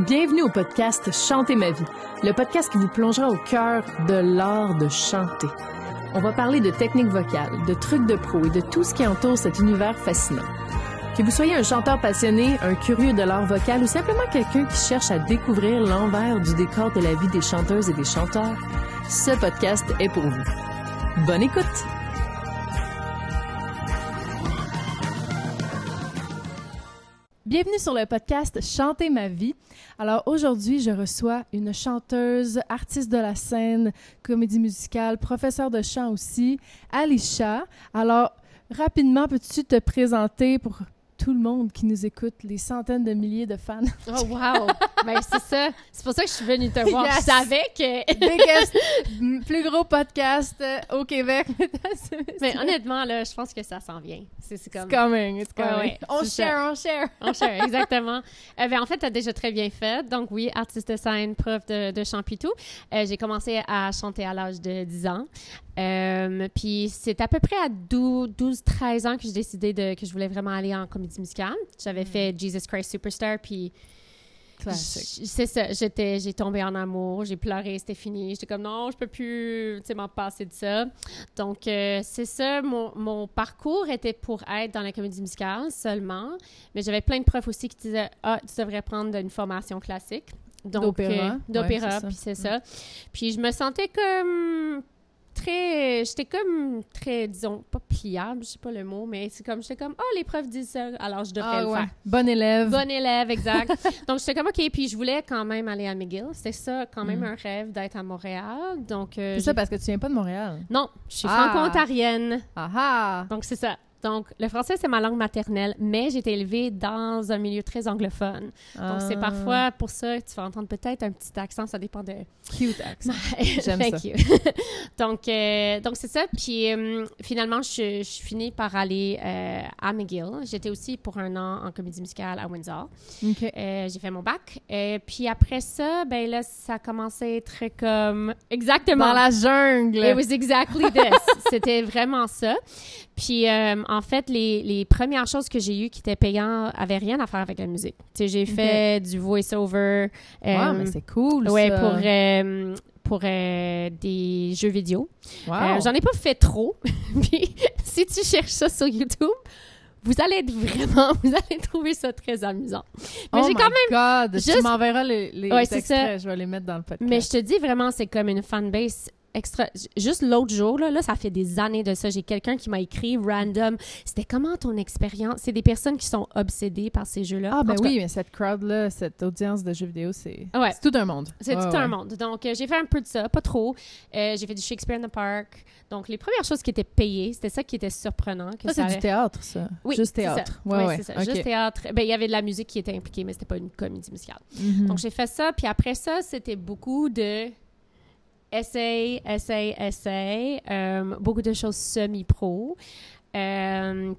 Bienvenue au podcast Chanter ma vie, le podcast qui vous plongera au cœur de l'art de chanter. On va parler de techniques vocales, de trucs de pro et de tout ce qui entoure cet univers fascinant. Que vous soyez un chanteur passionné, un curieux de l'art vocal ou simplement quelqu'un qui cherche à découvrir l'envers du décor de la vie des chanteuses et des chanteurs, ce podcast est pour vous. Bonne écoute! Bienvenue sur le podcast Chanter ma vie. Alors aujourd'hui, je reçois une chanteuse, artiste de la scène, comédie musicale, professeure de chant aussi, Alisha. Alors rapidement, peux-tu te présenter pour tout le monde qui nous écoute, les centaines de milliers de fans? Oh wow! Ben c'est ça. C'est pour ça que je suis venue te voir. Yes. Je savais que... Biggest, plus gros podcast au Québec. Mais honnêtement, là, je pense que ça s'en vient. C'est comme... It's coming, it's coming. Ouais, On c'est share, ça. On share, exactement. Ben, en fait, tu as déjà très bien fait. Donc oui, artiste de scène, prof de chant pis tout. J'ai commencé à chanter à l'âge de 10 ans. Puis c'est à peu près à 12-13 ans que j'ai décidé que je voulais vraiment aller en comédie musicale. J'avais fait Jesus Christ Superstar, puis c'est ça, j'ai tombé en amour, j'ai pleuré, c'était fini. J'étais comme non, je peux plus m'en passer de ça. Donc c'est ça, mon parcours était pour être dans la comédie musicale seulement, mais j'avais plein de profs aussi qui disaient tu devrais prendre une formation classique. Donc, d'opéra, puis c'est ça. Puis je me sentais comme j'étais comme très, disons, pas pliable, je sais pas le mot, mais j'étais comme, les profs disent ça, alors je devrais le faire. Bon élève. Bon élève, exact. Donc, j'étais comme, OK, puis je voulais quand même aller à McGill. C'était ça, quand même, un rêve d'être à Montréal. Donc, c'est ça parce que tu viens pas de Montréal. Non, je suis franco-ontarienne. Ah! Donc, c'est ça. Donc, le français, c'est ma langue maternelle, mais j'ai été élevée dans un milieu très anglophone. Donc, c'est parfois pour ça que tu vas entendre peut-être un petit accent, ça dépend de... Cute accent. J'aime Thank ça. you. donc, c'est ça. Puis, finalement, je finis par aller à McGill. J'étais aussi pour un an en comédie musicale à Windsor. OK. J'ai fait mon bac. Puis après ça, ben là, ça commençait à être comme... Exactement. Dans la jungle. It was exactly this. C'était vraiment ça. Puis, en fait, les premières choses que j'ai eues qui étaient payantes n'avaient rien à faire avec la musique. Tu sais, j'ai fait du voice-over. Mais c'est cool, ouais, ça. pour des jeux vidéo. Wow. J'en ai pas fait trop. Puis, si tu cherches ça sur YouTube, vous allez trouver ça très amusant. Mais j'ai quand même... God! Tu m'enverras les extraits, je vais les mettre dans le podcast. Mais je te dis vraiment, c'est comme une fanbase extra. Juste l'autre jour, là, ça fait des années de ça, j'ai quelqu'un qui m'a écrit random. C'était comment ton expérience? C'est des personnes qui sont obsédées par ces jeux-là. Ah, ben oui, mais cette crowd-là, cette audience de jeux vidéo, c'est tout un monde. C'est tout un monde. Donc, j'ai fait un peu de ça, pas trop. J'ai fait du Shakespeare in the Park. Donc, les premières choses qui étaient payées, c'était ça qui était surprenant. Ça, c'est du théâtre, ça? Oui, juste théâtre. Oui, c'est ça. Okay. Juste théâtre. Ben, il y avait de la musique qui était impliquée, mais c'était pas une comédie musicale. Mm-hmm. Donc, j'ai fait ça. Puis après ça, c'était beaucoup de... essai, beaucoup de choses semi-pro.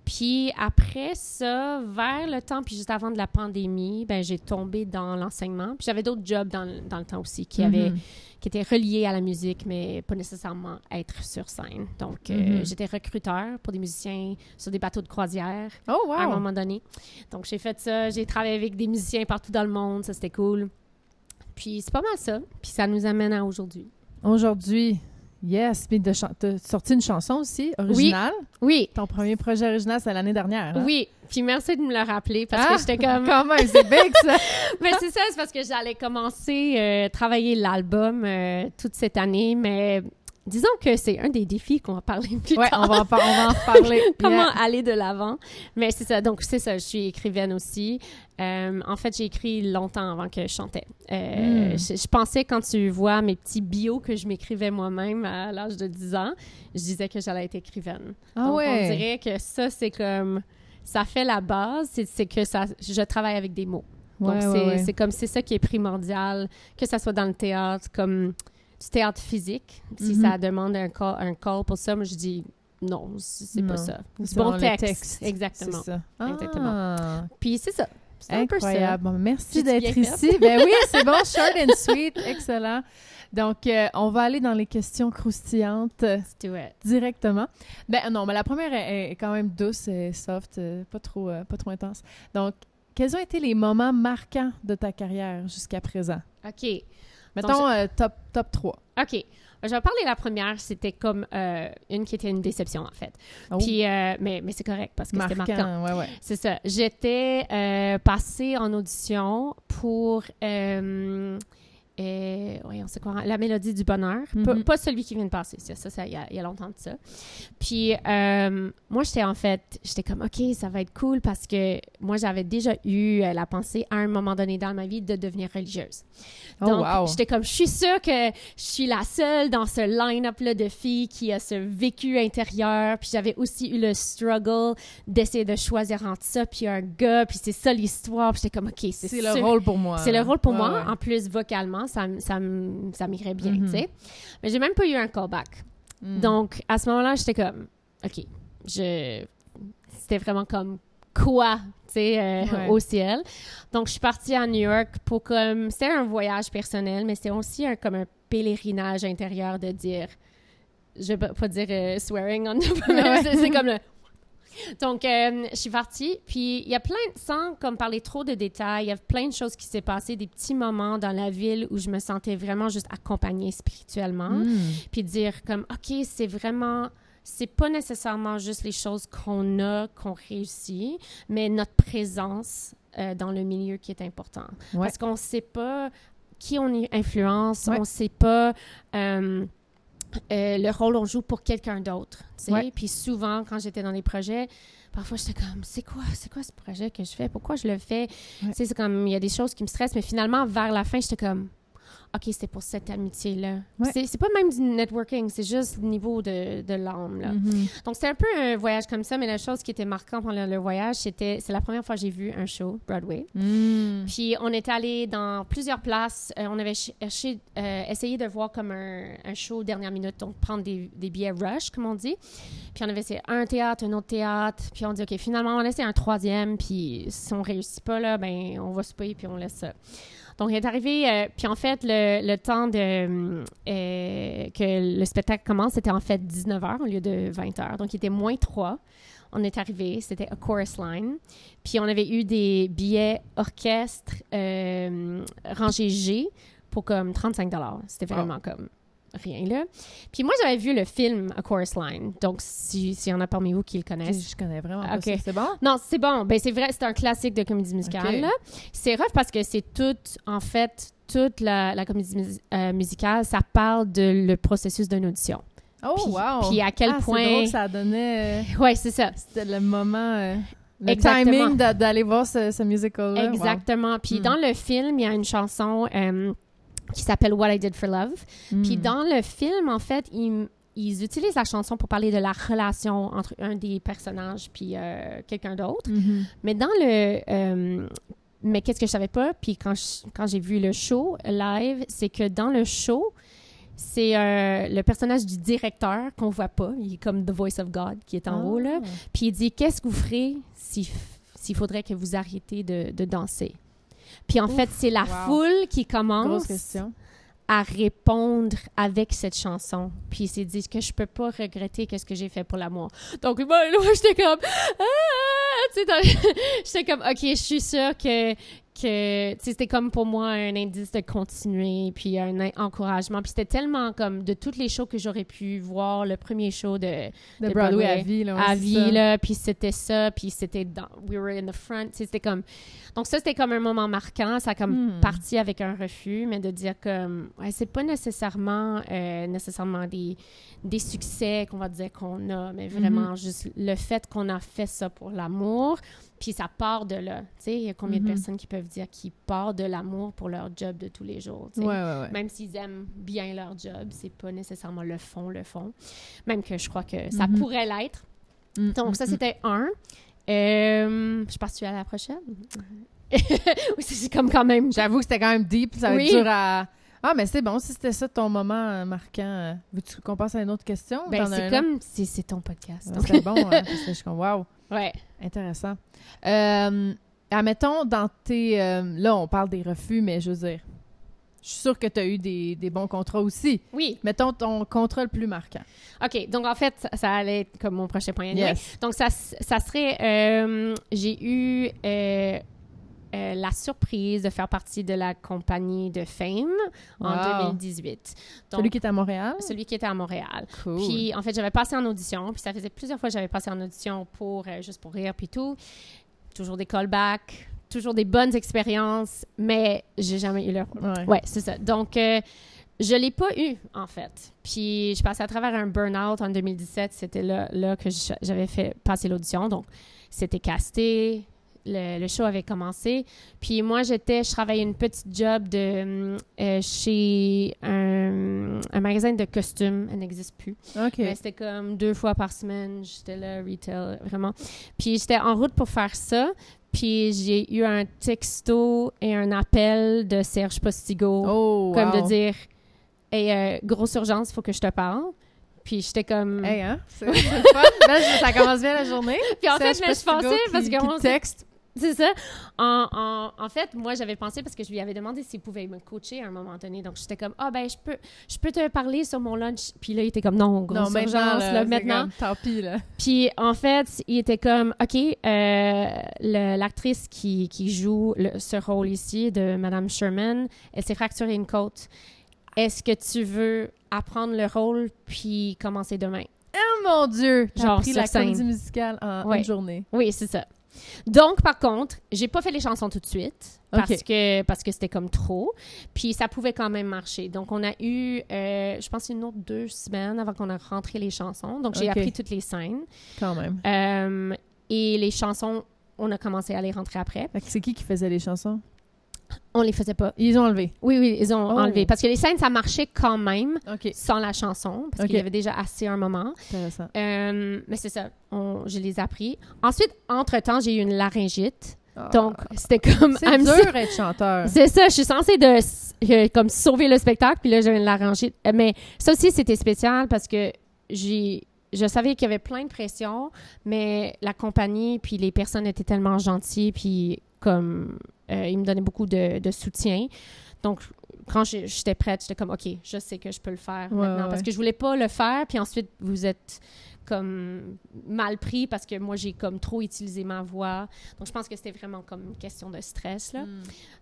Puis après ça, vers le temps, puis juste avant de la pandémie, ben j'ai tombé dans l'enseignement. Puis j'avais d'autres jobs dans le temps aussi qui étaient reliés à la musique, mais pas nécessairement être sur scène. Donc, j'étais recruteur pour des musiciens sur des bateaux de croisière à un moment donné. Donc, j'ai fait ça. J'ai travaillé avec des musiciens partout dans le monde. Ça, c'était cool. Puis c'est pas mal ça. Puis ça nous amène à aujourd'hui. Aujourd'hui, yes. Puis t'as sorti une chanson aussi, originale. Oui. Ton premier projet original, c'est l'année dernière. Hein? Oui. Puis merci de me le rappeler parce que j'étais comme... Quand même, c'est big, ça! Mais c'est ça, c'est parce que j'allais commencer travailler l'album toute cette année, mais... Disons que c'est un des défis qu'on va parler plus tard. On va en parler. Comment aller de l'avant. Mais c'est ça. Donc, c'est ça. Je suis écrivaine aussi. En fait, j'ai écrit longtemps avant que je chantais. Je pensais, quand tu vois mes petits bios que je m'écrivais moi-même à l'âge de 10 ans, je disais que j'allais être écrivaine. Donc, on dirait que ça, c'est comme... Ça fait la base. C'est que je travaille avec des mots. Donc, c'est comme... C'est ça qui est primordial, que ça soit dans le théâtre, comme... du théâtre physique. Si ça demande un call pour ça, moi, je dis non, c'est pas ça. C'est bon texte. Exactement. C'est ça. Exactement. Puis c'est ça. C'est incroyable. Un peu ça. Merci d'être ici. Ben oui, c'est bon. Short and sweet. Excellent. Donc, on va aller dans les questions croustillantes directement. Ben non, mais la première est quand même douce et soft, pas trop intense. Donc, quels ont été les moments marquants de ta carrière jusqu'à présent? OK. Mettons top 3. OK. Je vais parler de la première. C'était comme une qui était une déception, en fait. Oh. Puis, mais c'est correct parce que c'était marquant. Ouais. C'est ça. J'étais passée en audition pour... voyons, c'est quoi? La Mélodie du bonheur. Pas celui qui vient de passer. Ça, il y a longtemps de ça. Puis, moi, j'étais comme, OK, ça va être cool parce que moi, j'avais déjà eu la pensée à un moment donné dans ma vie de devenir religieuse. Donc, j'étais comme, je suis sûre que je suis la seule dans ce line-up-là de filles qui a ce vécu intérieur. Puis, j'avais aussi eu le struggle d'essayer de choisir entre ça puis un gars. Puis, c'est ça l'histoire. Puis, j'étais comme, OK, c'est le rôle pour moi. C'est le rôle pour moi. En plus, vocalement, ça m'irait bien, tu sais. Mais j'ai même pas eu un callback. Donc, à ce moment-là, j'étais comme, OK, c'était vraiment comme quoi, tu sais, au ciel. Donc, je suis partie à New York pour comme, c'était un voyage personnel, mais c'était aussi comme un pèlerinage intérieur de dire, je vais pas dire swearing on c'est comme le... Donc, je suis partie, puis il y a sans comme parler trop de détails, il y a plein de choses qui s'est passées, des petits moments dans la ville où je me sentais vraiment juste accompagnée spirituellement, puis dire comme, OK, c'est pas nécessairement juste les choses qu'on réussit, mais notre présence dans le milieu qui est important. Ouais. Parce qu'on sait pas qui on influence, on sait pas... le rôle on joue pour quelqu'un d'autre, tu sais. Puis souvent, quand j'étais dans les projets, parfois, j'étais comme, c'est quoi ce projet que je fais? Pourquoi je le fais? Tu sais, c'est comme, il y a des choses qui me stressent, mais finalement, vers la fin, j'étais comme, OK, c'est pour cette amitié-là. C'est pas même du networking, c'est juste le niveau de l'âme, là. Donc, c'était un peu un voyage comme ça, mais la chose qui était marquante pendant le voyage, c'est la première fois que j'ai vu un show, Broadway. Puis, on était allé dans plusieurs places. On avait essayé de voir comme un show dernière minute, donc prendre des billets rush, comme on dit. Puis, on avait essayé un théâtre, un autre théâtre. Puis, on dit, OK, finalement, on va laisser un troisième. Puis, si on réussit pas, là, ben on va se payer, puis on laisse ça. Donc, il est arrivé, puis en fait, le temps que le spectacle commence, c'était en fait 19h au lieu de 20h. Donc, il était -3. On est arrivé, c'était A Chorus Line. Puis, on avait eu des billets orchestre rangée G pour comme 35$. C'était vraiment comme rien, là. Puis moi, j'avais vu le film A Chorus Line. Donc, s'il y en a parmi vous qui le connaissent. Je connais vraiment pas ça. C'est bon? Non, c'est bon. Ben, c'est vrai, c'est un classique de comédie musicale, là. C'est rough parce que c'est toute la comédie musicale, ça parle de le processus d'une audition. Oh, wow! Puis à quel point... c'est drôle, ça donnait... Oui, c'est ça. C'était le moment... Le timing d'aller voir ce musical-là. Exactement. Wow. Puis dans le film, il y a une chanson... qui s'appelle What I Did for Love. Puis dans le film, en fait, ils utilisent la chanson pour parler de la relation entre un des personnages puis quelqu'un d'autre. Mais dans mais qu'est-ce que je savais pas, puis quand j'ai vu le show live, c'est que dans le show, c'est le personnage du directeur qu'on voit pas. Il est comme The Voice of God qui est en haut, là. Puis il dit, qu'est-ce que vous ferez s'il faudrait que vous arrêtiez de danser? Puis en fait, c'est la foule qui commence à répondre avec cette chanson. Puis il s'est dit que je peux pas regretter qu'est-ce que j'ai fait pour l'amour. Donc moi, j'étais comme... j'étais comme, OK, je suis sûre que c'était comme pour moi un indice de continuer, puis un encouragement. Puis c'était tellement comme de toutes les shows que j'aurais pu voir, le premier show de Broadway à vie, là. Puis c'était ça, puis c'était we were in the front. C'était comme... Donc ça, c'était comme un moment marquant. Ça a comme parti avec un refus, mais de dire comme, c'est pas nécessairement des succès qu'on va dire qu'on a, mais vraiment juste le fait qu'on a fait ça pour l'amour. Puis ça part de là. Tu sais, il y a combien de personnes qui peuvent dire qu'ils partent de l'amour pour leur job de tous les jours. Ouais. Même s'ils aiment bien leur job, c'est pas nécessairement le fond. Même que je crois que ça pourrait l'être. Donc ça, c'était un. Je passe-tu à la prochaine? Oui, c'est comme quand même... J'avoue que c'était quand même deep. Ça va être dur à... Ah, mais c'est bon, si c'était ça ton moment marquant. Veux-tu qu'on passe à une autre question? Ben, c'est comme... C'est ton podcast. C'est bon, parce que je suis comme, wow. Ouais. Intéressant. Admettons, dans tes... là, on parle des refus, mais je veux dire, je suis sûre que tu as eu des bons contrats aussi. Oui. Mettons ton contrat le plus marquant. OK. Donc, en fait, ça allait être comme mon prochain point. Yes. Donc, ça serait... j'ai eu... la surprise de faire partie de la compagnie de Fame en 2018. Donc, celui qui était à Montréal? Celui qui était à Montréal. Cool. Puis, en fait, j'avais passé en audition. Puis, ça faisait plusieurs fois que j'avais passé en audition pour juste pour rire puis tout. Toujours des callbacks, toujours des bonnes expériences, mais j'ai jamais eu le rôle. Ouais, c'est ça. Donc, je l'ai pas eu, en fait. Puis, je passais à travers un burn-out en 2017. C'était là que j'avais fait passer l'audition. Donc, c'était casté. Le show avait commencé. Puis moi, je travaillais une petite job chez un magasin de costumes. Elle n'existe plus. OK. Mais c'était comme 2 fois par semaine. J'étais là, retail, vraiment. Puis j'étais en route pour faire ça. Puis j'ai eu un texto et un appel de Serge Postigo. Comme de dire, « Hey, grosse urgence, il faut que je te parle. » Puis j'étais comme... Hey, hein? C'est le fun. Là, ça commence bien la journée. Puis en fait, je pensais, parce que... texte. C'est ça. En fait, moi, j'avais pensé parce que je lui avais demandé s'il pouvait me coacher à un moment donné. Donc, j'étais comme, je peux te parler sur mon lunch. Puis là, il était comme, non, grosse urgence, là, maintenant. Comme, tant pis, là. Puis, en fait, il était comme, OK, l'actrice qui joue ce rôle ici de Madame Sherman, elle s'est fracturée une côte. Est-ce que tu veux apprendre le rôle puis commencer demain? Oh mon Dieu! T'as appris la scène. comédie musicale en une journée. Oui, c'est ça. Donc, par contre, j'ai pas fait les chansons tout de suite parce que c'était comme trop. Puis, ça pouvait quand même marcher. Donc, on a eu, je pense, une autre 2 semaines avant qu'on a rentré les chansons. Donc, j'ai appris toutes les scènes. Quand même. Et les chansons, on a commencé à les rentrer après. C'est qui faisait les chansons? On les faisait pas. Ils ont enlevé? Oui, ils ont enlevé. Parce que les scènes, ça marchait quand même sans la chanson. Parce qu'il y avait déjà assez un moment. Intéressant. Mais c'est ça. Je les ai appris. Ensuite, entre-temps, j'ai eu une laryngite. Donc, c'était comme... C'est dur être chanteur. C'est ça. Je suis censée comme sauver le spectacle. Puis là, j'ai une laryngite. Mais ça aussi, c'était spécial parce que je savais qu'il y avait plein de pression. Mais la compagnie puis les personnes étaient tellement gentilles. Puis comme... ils me donnaient beaucoup de soutien. Donc, quand j'étais prête, j'étais comme, OK, je sais que je peux le faire maintenant. Parce que je voulais pas le faire, puis ensuite, vous êtes comme mal pris parce que moi, j'ai comme trop utilisé ma voix. Donc, je pense que c'était vraiment comme une question de stress, là.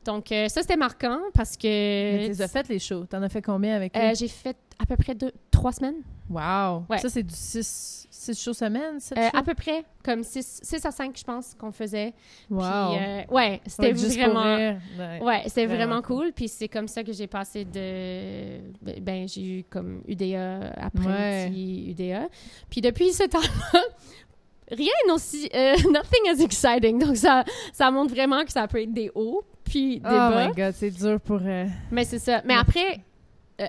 Donc, ça, c'était marquant parce que... Mais tu as fait les shows. T'en as fait combien avec eux? J'ai fait à peu près 3 semaines. Wow! Ouais. Ça, c'est du 6 shows semaine, 7 shows? À peu près, comme 6 à 5, je pense, qu'on faisait. Wow! Puis, c'était vraiment... c'était vraiment cool. Puis c'est comme ça que j'ai passé j'ai eu comme UDA après petit UDA. Puis depuis ce temps-là, rien aussi... nothing as exciting. Donc ça montre vraiment que ça peut être des hauts puis des bas. Oh my God, c'est dur pour... Mais c'est ça. Mais après...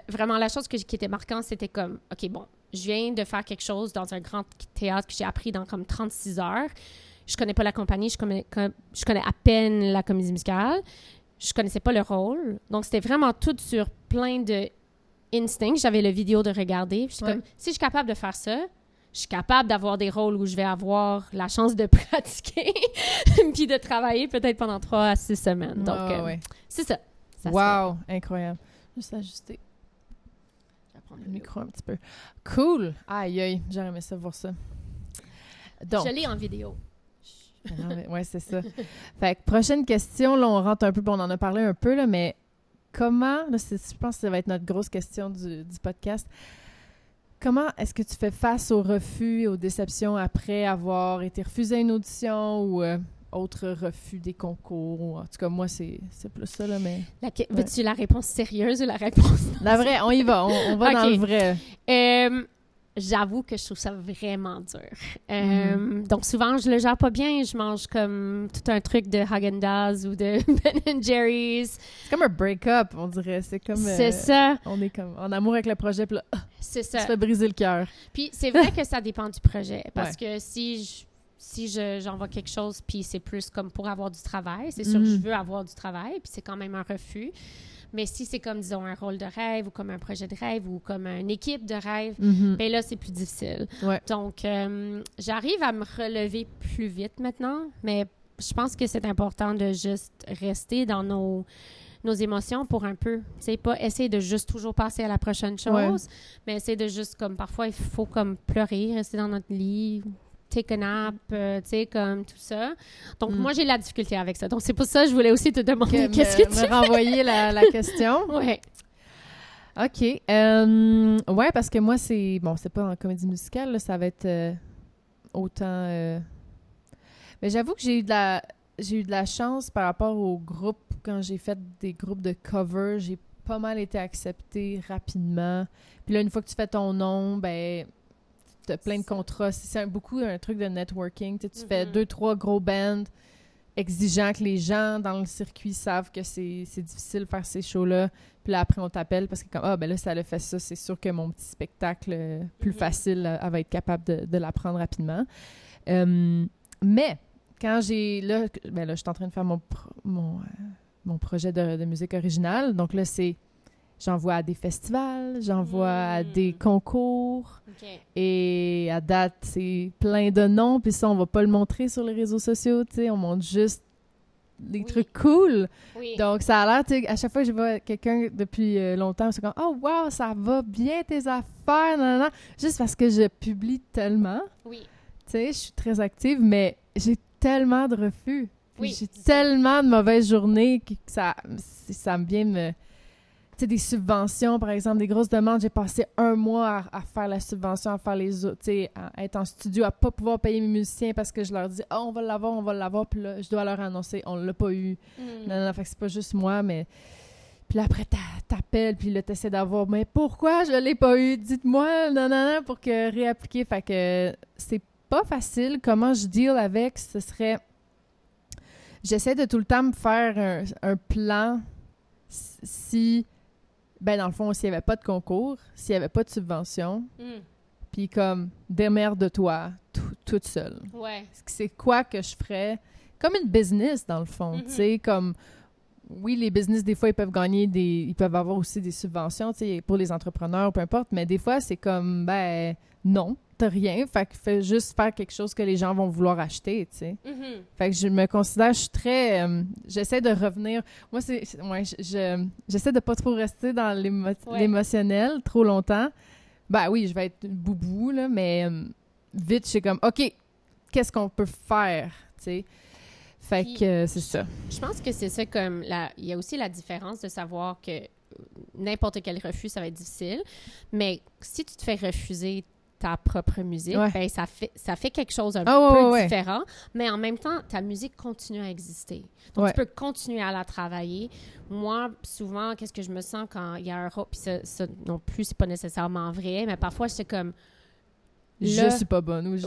vraiment, la chose qui était marquante, c'était comme, OK, bon, je viens de faire quelque chose dans un grand théâtre que j'ai appris dans comme 36 heures. Je connais pas la compagnie, je connais à peine la comédie musicale. Je connaissais pas le rôle. Donc, c'était vraiment tout sur plein de instincts. J'avais le vidéo de regarder. Puis, comme, si je suis capable de faire ça, je suis capable d'avoir des rôles où je vais avoir la chance de pratiquer puis de travailler peut-être pendant 3 à 6 semaines. Donc, c'est ça. Wow! Incroyable. Juste ajuster le micro un petit peu. Cool! Aïe, aïe, j'aurais aimé ça voir ça. Donc, je l'ai en vidéo. Oui, c'est ça. Fait que prochaine question, là, on rentre un peu, on en a parlé un peu, là, mais comment, là, je pense que ça va être notre grosse question du podcast, comment est-ce que tu fais face aux refus et aux déceptions après avoir été refusé à une audition ou autre refus des concours? En tout cas, moi, c'est plus ça, là, mais... Veux-tu la réponse sérieuse ou la réponse... La vraie, on y va, on va dans le vrai. J'avoue que je trouve ça vraiment dur. Donc, souvent, je le gère pas bien. Je mange comme tout un truc de Häagen-Dazs ou de Ben & Jerry's. C'est comme un break-up, on dirait. C'est comme... c'est ça. On est comme en amour avec le projet, puis là, c'est ça. Ça fait briser le cœur. Puis, c'est vrai que ça dépend du projet. Parce que si j'envoie quelque chose, puis c'est plus comme pour avoir du travail, c'est sûr que je veux avoir du travail, puis c'est quand même un refus. Mais si c'est comme, disons, un rôle de rêve ou comme un projet de rêve ou comme une équipe de rêve, bien là, c'est plus difficile. Ouais. Donc, j'arrive à me relever plus vite maintenant, mais je pense que c'est important de juste rester dans nos émotions pour un peu. C'est pas essayer de juste toujours passer à la prochaine chose, mais essayer de juste, comme, parfois, il faut comme pleurer, rester dans notre lit, take a nap, tu sais, comme tout ça. Donc, moi, j'ai la difficulté avec ça. Donc, c'est pour ça que je voulais aussi te demander qu'est-ce que tu me renvoyer la question. Ouais. OK. Ouais, parce que moi, c'est pas en comédie musicale, là, ça va être autant... Mais j'avoue que j'ai eu de la chance par rapport au groupe. Quand j'ai fait des groupes de cover, j'ai pas mal été acceptée rapidement. Puis là, une fois que tu fais ton nom, ben, t'as plein de contrats. C'est beaucoup un truc de networking. Tu fais 2-3 gros bands exigeants que les gens dans le circuit savent que c'est difficile de faire ces shows-là. Puis là, après, on t'appelle parce que comme, ben là, ça a fait ça. C'est sûr que mon petit spectacle plus facile, elle va être capable de l'apprendre rapidement. Mais quand là, je suis en train de faire mon projet de musique originale. Donc là, j'envoie à des festivals, j'envoie à des concours. Okay. Et à date, c'est plein de noms. Puis ça, on va pas le montrer sur les réseaux sociaux, tu sais. On montre juste des trucs cool. Oui. Donc, ça a l'air, tu sais, à chaque fois que je vois quelqu'un depuis longtemps, c'est comme « Oh, wow, ça va bien tes affaires! » Nanana. Juste parce que je publie tellement. Oui. Tu sais, je suis très active, mais j'ai tellement de refus. Puis Oui, j'ai tellement de mauvaises journées que ça me vient me... Tu sais, des subventions, par exemple, des grosses demandes. J'ai passé 1 mois à faire la subvention, à faire les autres, tu sais, à être en studio, à pas pouvoir payer mes musiciens parce que je leur dis « on va l'avoir. » Puis là, je dois leur annoncer « on l'a pas eu. » Non, fait que c'est pas juste moi, mais... Puis là, après, t'appelles, puis là, t'essaies d'avoir « mais pourquoi je l'ai pas eu? Dites-moi, non, pour que réappliquer. » Fait que c'est pas facile. Comment je deal avec, ce serait... J'essaie de tout le temps me faire un plan si... Ben, dans le fond, s'il n'y avait pas de concours, s'il n'y avait pas de subvention, puis comme, démerde-toi, toute seule. Ouais. C'est quoi que je ferais? Comme une business, dans le fond, tu sais, comme... Oui, les business, des fois, ils peuvent gagner ils peuvent avoir aussi des subventions, tu sais, pour les entrepreneurs, peu importe, mais des fois, c'est comme, ben, non, t'as rien, fait que fais juste faire quelque chose que les gens vont vouloir acheter, tu sais. Fait que je me considère, je suis très... j'essaie de revenir... Moi, j'essaie de pas trop rester dans l'émotionnel trop longtemps. Ben oui, je vais être boubou, là, mais vite, je suis comme, OK, qu'est-ce qu'on peut faire, tu sais? Fait que c'est ça. Je pense que c'est ça comme... Il y a aussi la différence de savoir que n'importe quel refus, ça va être difficile, mais si tu te fais refuser ta propre musique, ben ça fait quelque chose un peu différent, mais en même temps, ta musique continue à exister. Donc, tu peux continuer à la travailler. Moi, souvent, qu'est-ce que je me sens quand il y a un rôle, puis ça non plus, c'est pas nécessairement vrai, mais parfois, c'est comme... Je suis pas bonne.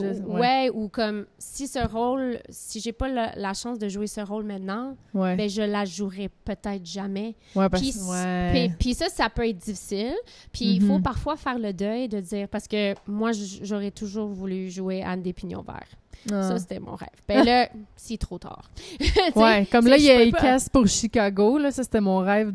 Ou comme, si j'ai pas la chance de jouer ce rôle maintenant, ben je la jouerai peut-être jamais. Puis ça peut être difficile. Puis il faut parfois faire le deuil de dire, parce que moi, j'aurais toujours voulu jouer Anne des Pignons Verts. Ça, c'était mon rêve. Ben là, c'est trop tard. Comme là, il casse pour Chicago. Là, ça, c'était mon rêve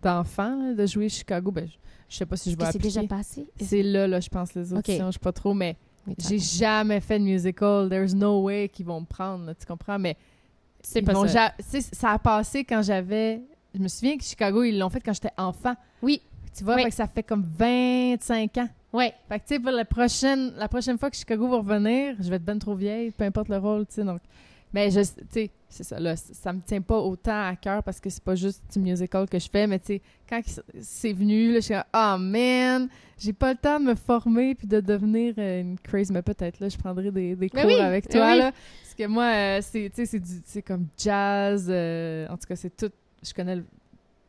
d'enfant, là, de jouer Chicago. Ben, je sais pas si je vais appliquer. C'est déjà passé? C'est là, je pense, les auditions. Je sais pas trop, mais j'ai jamais fait de musical. There's no way qu'ils vont me prendre, là, tu comprends? Mais c'est pas ça. Ça a passé quand j'avais... Je me souviens que Chicago, ils l'ont fait quand j'étais enfant. Oui. Tu vois, fait que ça fait comme 25 ans. Oui. Fait que, tu sais, pour la prochaine fois que Chicago va revenir, je vais être ben trop vieille, peu importe le rôle, tu sais, donc... Mais tu sais, c'est ça, là, ça me tient pas autant à cœur parce que c'est pas juste du musical que je fais, mais tu sais, quand c'est venu, là, je suis comme, oh man, j'ai pas le temps de me former puis de devenir une craze, mais peut-être, là, je prendrai des cours avec toi, là, parce que moi, c'est comme jazz, en tout cas, c'est tout, je connais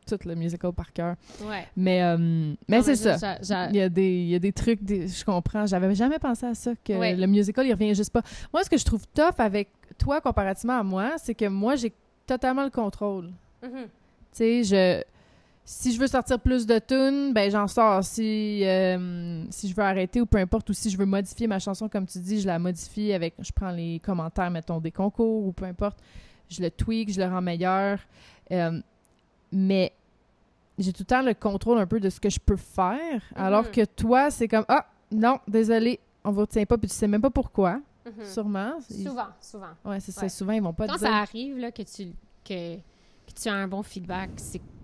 tout le musical par cœur. Ouais. Mais c'est ça. Il y a des trucs, je comprends. J'avais jamais pensé à ça, que le musical, il revient juste pas. Moi, ce que je trouve tough avec toi, comparativement à moi, c'est que moi, j'ai totalement le contrôle. Tu sais, si je veux sortir plus de tunes, ben j'en sors. Si je veux arrêter ou peu importe, ou si je veux modifier ma chanson, comme tu dis, je la modifie je prends les commentaires, mettons, des concours ou peu importe. Je le tweak, je le rends meilleur. Mais j'ai tout le temps le contrôle un peu de ce que je peux faire, alors que toi, c'est comme « Ah, non, désolé, on vous retient pas, puis tu sais même pas pourquoi. Sûrement. Souvent. Ouais, c'est ça. Souvent, ils vont pas Quand dire... ça arrive, là, que tu as un bon feedback,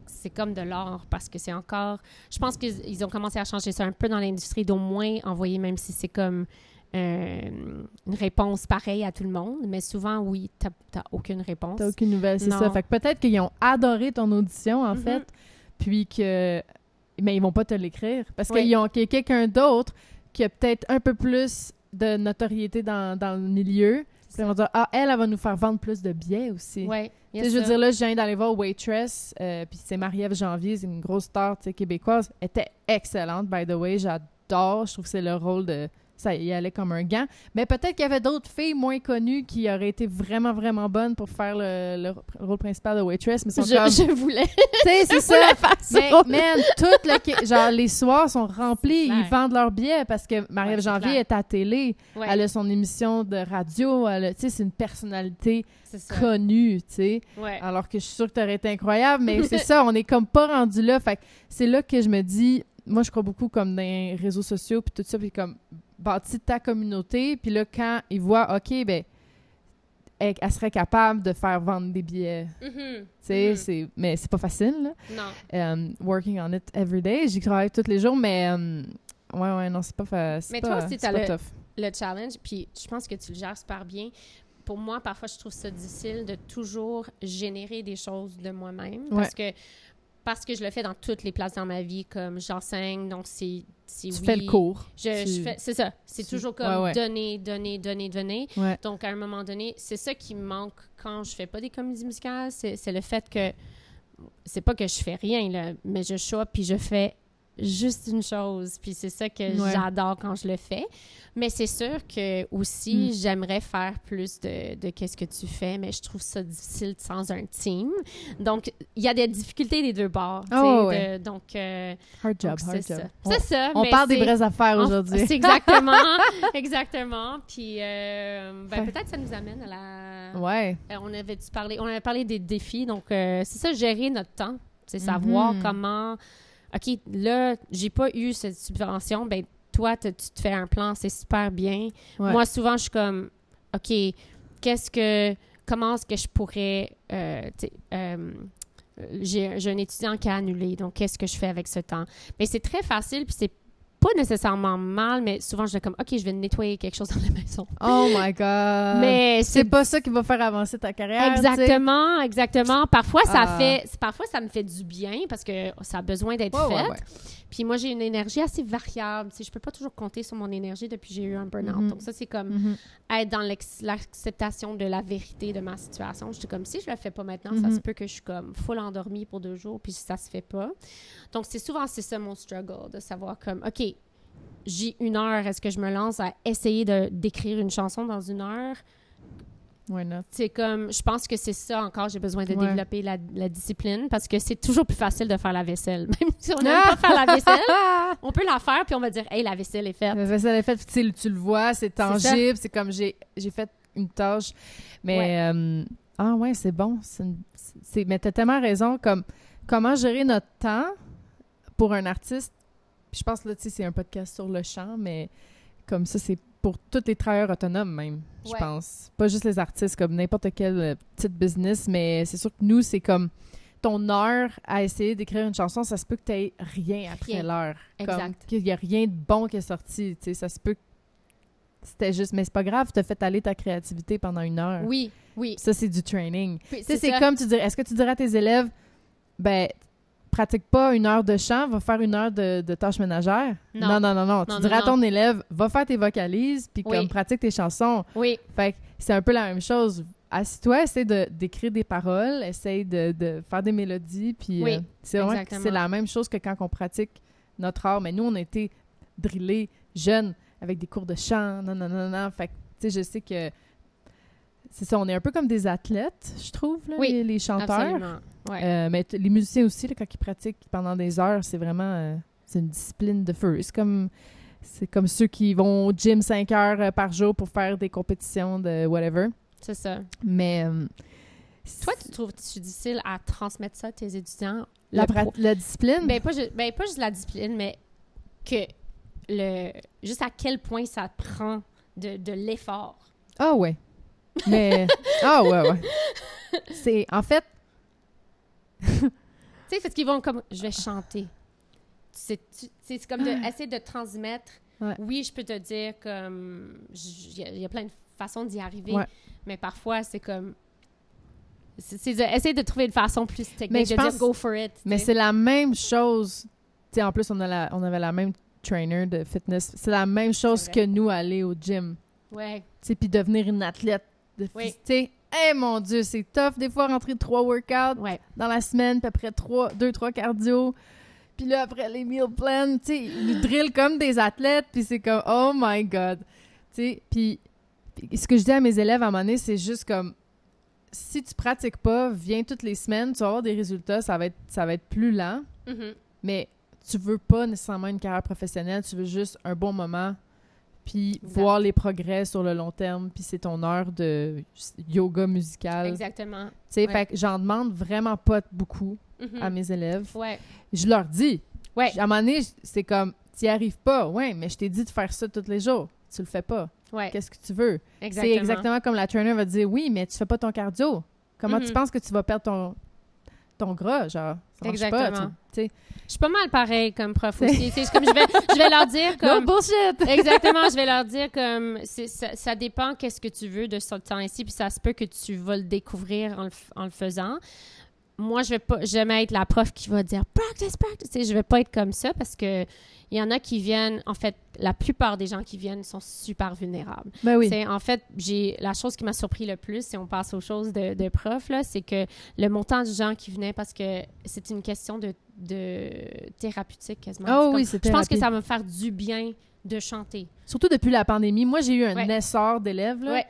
c'est comme de l'or, parce que c'est encore... Je pense qu'ils ont commencé à changer ça un peu dans l'industrie, d'au moins envoyer, même si c'est comme une réponse pareille à tout le monde, mais souvent, oui, t'as aucune réponse. T'as aucune nouvelle, c'est Non. ça. Fait que peut-être qu'ils ont adoré ton audition, en fait, puis que... Mais ils vont pas te l'écrire, parce qu'il y a quelqu'un d'autre qui a peut-être un peu plus de notoriété dans le milieu. Puis ils vont dire, elle va nous faire vendre plus de billets aussi. Oui, Tu sais, je veux dire, là, je viens d'aller voir Waitress, puis c'est Marie-Ève Janvier, c'est une grosse star, tu sais, québécoise. Elle était excellente, by the way, j'adore. Je trouve que c'est le rôle de... Ça y allait comme un gant. Mais peut-être qu'il y avait d'autres filles moins connues qui auraient été vraiment, vraiment bonnes pour faire le rôle principal de Waitress, mais je voulais. Tu sais, c'est ça. Mais, man, genre, les soirs sont remplis. Ils vendent leurs billets parce que Marie-Ève Janvier est à la télé. Ouais. Elle a son émission de radio. Tu sais, c'est une personnalité connue, tu sais. Ouais. Alors que je suis sûre que t'aurais été incroyable, mais c'est ça, on est comme pas rendu là. Fait que c'est là que je me dis, moi, je crois beaucoup comme dans les réseaux sociaux puis tout ça, puis comme bâtis ta communauté, puis là, quand ils voient, OK, ben elle serait capable de faire vendre des billets. Tu sais, mais c'est pas facile, là. Non. Working on it every day. J'y travaille tous les jours, mais ouais, non, c'est pas facile. Mais toi aussi, t'as le challenge, puis je pense que tu le gères super bien. Pour moi, parfois, je trouve ça difficile de toujours générer des choses de moi-même, parce que je le fais dans toutes les places dans ma vie, comme j'enseigne, donc c'est tu fais le cours. C'est ça. C'est toujours comme donner. Ouais. Donc, à un moment donné, c'est ça qui me manque quand je fais pas des comédies musicales. C'est le fait que... C'est pas que je fais rien, là, mais je show up puis je fais juste une chose. Puis c'est ça que j'adore quand je le fais. Mais c'est sûr que aussi, j'aimerais faire plus de qu'est-ce que tu fais, mais je trouve ça difficile sans un team. Donc, il y a des difficultés des deux bords. Donc, hard job. C'est ça. On parle des vraies affaires aujourd'hui. C'est exactement. Puis, peut-être ça nous amène à la... Ouais. On avait parlé des défis. Donc, c'est ça, gérer notre temps. C'est savoir comment... OK, là, j'ai pas eu cette subvention, ben toi, tu te fais un plan, c'est super bien. Ouais. Moi, souvent, je suis comme, OK, comment est-ce que je pourrais... j'ai un étudiant qui a annulé, donc qu'est-ce que je fais avec ce temps? Mais c'est très facile, puis c'est pas nécessairement mal, mais souvent, je suis comme, OK, je vais nettoyer quelque chose dans la maison. Oh my God! Mais c'est pas ça qui va faire avancer ta carrière, Exactement. Parfois, ça me fait du bien parce que ça a besoin d'être fait. Ouais. Puis moi, j'ai une énergie assez variable. Je peux pas toujours compter sur mon énergie depuis que j'ai eu un burn-out. Donc ça, c'est comme être dans l'acceptation de la vérité de ma situation. Je suis comme, si je le fais pas maintenant, ça se peut que je suis comme full endormie pour 2 jours, puis ça se fait pas. Donc, c'est ça mon struggle, de savoir comme, OK, j'ai 1 heure, est-ce que je me lance à essayer d'écrire une chanson dans 1 heure? Why not? C'est comme, je pense que c'est ça encore, j'ai besoin de développer la discipline, parce que c'est toujours plus facile de faire la vaisselle. Même si on n'aime pas faire la vaisselle, on peut la faire, puis on va dire, hey, la vaisselle est faite. La vaisselle est faite, tu le vois, c'est tangible, c'est comme j'ai fait une tâche. Mais, c'est bon. Mais t'as tellement raison, comme, comment gérer notre temps pour un artiste. Puis je pense, là, tu sais, c'est un podcast sur le chant, mais comme ça, c'est pour tous les travailleurs autonomes même, je pense. Pas juste les artistes, comme n'importe quel petit business, mais c'est sûr que nous, c'est comme ton heure à essayer d'écrire une chanson, ça se peut que tu n'aies rien après l'heure. Exact. Comme qu'il n'y a rien de bon qui est sorti, tu sais, ça se peut que c'était juste... Mais c'est pas grave, tu as fait aller ta créativité pendant 1 heure. Oui. Ça, c'est du training. Tu sais, c'est comme tu dirais... Est-ce que tu dirais à tes élèves, ben... pratique pas 1 heure de chant, va faire 1 heure de tâches ménagères. Non. Tu dirais à ton élève, va faire tes vocalises, puis comme pratique tes chansons. Oui. Fait que c'est un peu la même chose. Assis-toi, essaie d'écrire des paroles, essaie de faire des mélodies, puis c'est vraiment c'est la même chose que quand on pratique notre art. Mais nous, on a été drillés jeunes avec des cours de chant, non. Fait que, tu sais, je sais que c'est ça, on est un peu comme des athlètes, je trouve, là, les chanteurs. Absolument. Ouais. Mais les musiciens aussi, là, quand ils pratiquent pendant des heures, c'est vraiment c'est une discipline de feu. C'est comme ceux qui vont au gym 5 heures par jour pour faire des compétitions de whatever. C'est ça. Mais toi, tu trouves que c'est difficile à transmettre ça à tes étudiants? La discipline? Pas juste la discipline, mais que juste à quel point ça prend de l'effort. Ah ouais. Mais ouais. C'est en fait... tu sais, parce qu'ils vont comme, je vais chanter. C'est comme essayer de transmettre Ouais. Oui, je peux te dire comme... Il y a plein de façons d'y arriver, Ouais. mais parfois, c'est comme... essayer de trouver une façon plus Mais technique, je de pense- dire « go for it ». Mais c'est la même chose. Tu sais, en plus, on avait la même trainer de fitness. C'est la même chose C'est que vrai. nous, aller au gym. Ouais, Tu sais, puis devenir une athlète. Oui. Tu sais, mon Dieu, c'est tough des fois rentrer 3 workouts ouais. dans la semaine, puis après 2-3 cardio. Puis là, après les meal plans, tu sais, ils nous drillent comme des athlètes, puis c'est comme, oh my God. Tu sais, puis ce que je dis à mes élèves à un moment donné, c'est juste comme, si tu pratiques pas, viens toutes les semaines, tu vas avoir des résultats, ça va être plus lent, Mhm. mais tu veux pas nécessairement une carrière professionnelle, tu veux juste un bon moment, puis Exact. voir les progrès sur le long terme, puis c'est ton heure de yoga musical. Tu Exactement. sais, Ouais. fait que j'en demande vraiment pas beaucoup Mhm. à mes élèves. Ouais. Je leur dis, Ouais. à un moment donné, c'est comme, t'y arrives pas, ouais, mais je t'ai dit de faire ça tous les jours, tu le fais pas. Ouais. Qu'est-ce que tu veux? Exactement. C'est exactement comme la trainer va te dire, oui, mais tu fais pas ton cardio. Comment Mhm. tu penses que tu vas perdre ton gras, genre? Ça marche Exactement. pas, tu sais. Je suis pas mal pareil comme prof aussi. C'est comme je vais leur dire No comme... bullshit! Exactement, je vais leur dire comme ça dépend qu'est-ce que tu veux de ce temps-ci, puis ça se peut que tu vas le découvrir en le faisant. Moi, je vais pas jamais être la prof qui va dire practice. Tu sais, je vais pas être comme ça parce que il y en a qui viennent, en fait, la plupart des gens qui viennent sont super vulnérables. Ben oui. C'est, en fait, la chose qui m'a surpris le plus, si on passe aux choses de prof, là, c'est que le montant de gens qui venaient, parce que c'est une question de thérapeutique quasiment. Oh C'est oui, comme, c'est je pense que thérapie. ça va me faire du bien de chanter. Surtout depuis la pandémie. Moi, j'ai eu un Ouais. essor d'élèves, là. Ouais.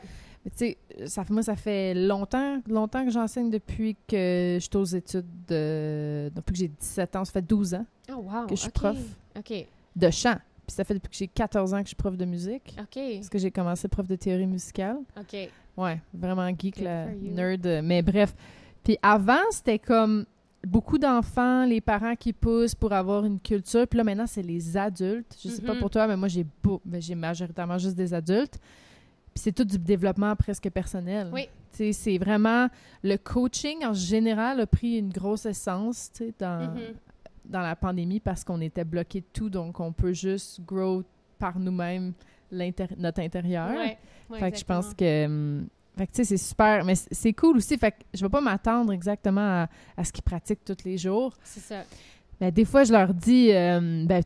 Mais tu sais, ça fait longtemps que j'enseigne depuis que je suis aux études depuis que j'ai 17 ans. Ça fait 12 ans Oh, wow. que je suis OK. prof OK. de chant. Puis ça fait depuis que j'ai 14 ans que je suis prof de musique. OK. Parce que j'ai commencé prof de théorie musicale. OK. Ouais, vraiment geek, Good la for you. nerd. Mais bref. Puis avant, c'était comme beaucoup d'enfants, les parents qui poussent pour avoir une culture. Puis là, maintenant, c'est les adultes. Je sais pas Mhm. pour toi, mais moi, j'ai majoritairement juste des adultes. Puis c'est tout du développement presque personnel. Oui. Tu sais, c'est vraiment... Le coaching, en général, a pris une grosse essence, tu sais, Mhm. dans la pandémie parce qu'on était bloqué de tout. Donc, on peut juste grow par nous-mêmes notre intérieur. Ouais. Ouais, Fait que je exactement. pense que... fait que, tu sais, c'est super. Mais c'est cool aussi. Fait que je vais pas m'attendre exactement à ce qu'ils pratiquent tous les jours. C'est ça. Mais des fois, je leur dis... tu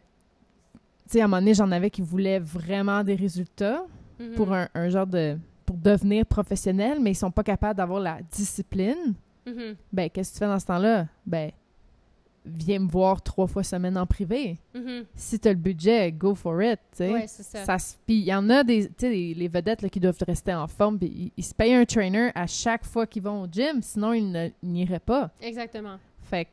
sais, à un moment donné, j'en avais qui voulaient vraiment des résultats Mhm. pour un genre de... pour devenir professionnel, mais ils sont pas capables d'avoir la discipline. Mhm. Ben, qu'est-ce que tu fais dans ce temps-là? Ben, viens me voir 3 fois semaine en privé. Mhm. Si t'as le budget, go for it, tu sais. Ouais, c'est ça. Puis il y en a tu sais, les vedettes là, qui doivent rester en forme, puis ils se payent un trainer à chaque fois qu'ils vont au gym, sinon ils n'iraient pas. Exactement. Fait que,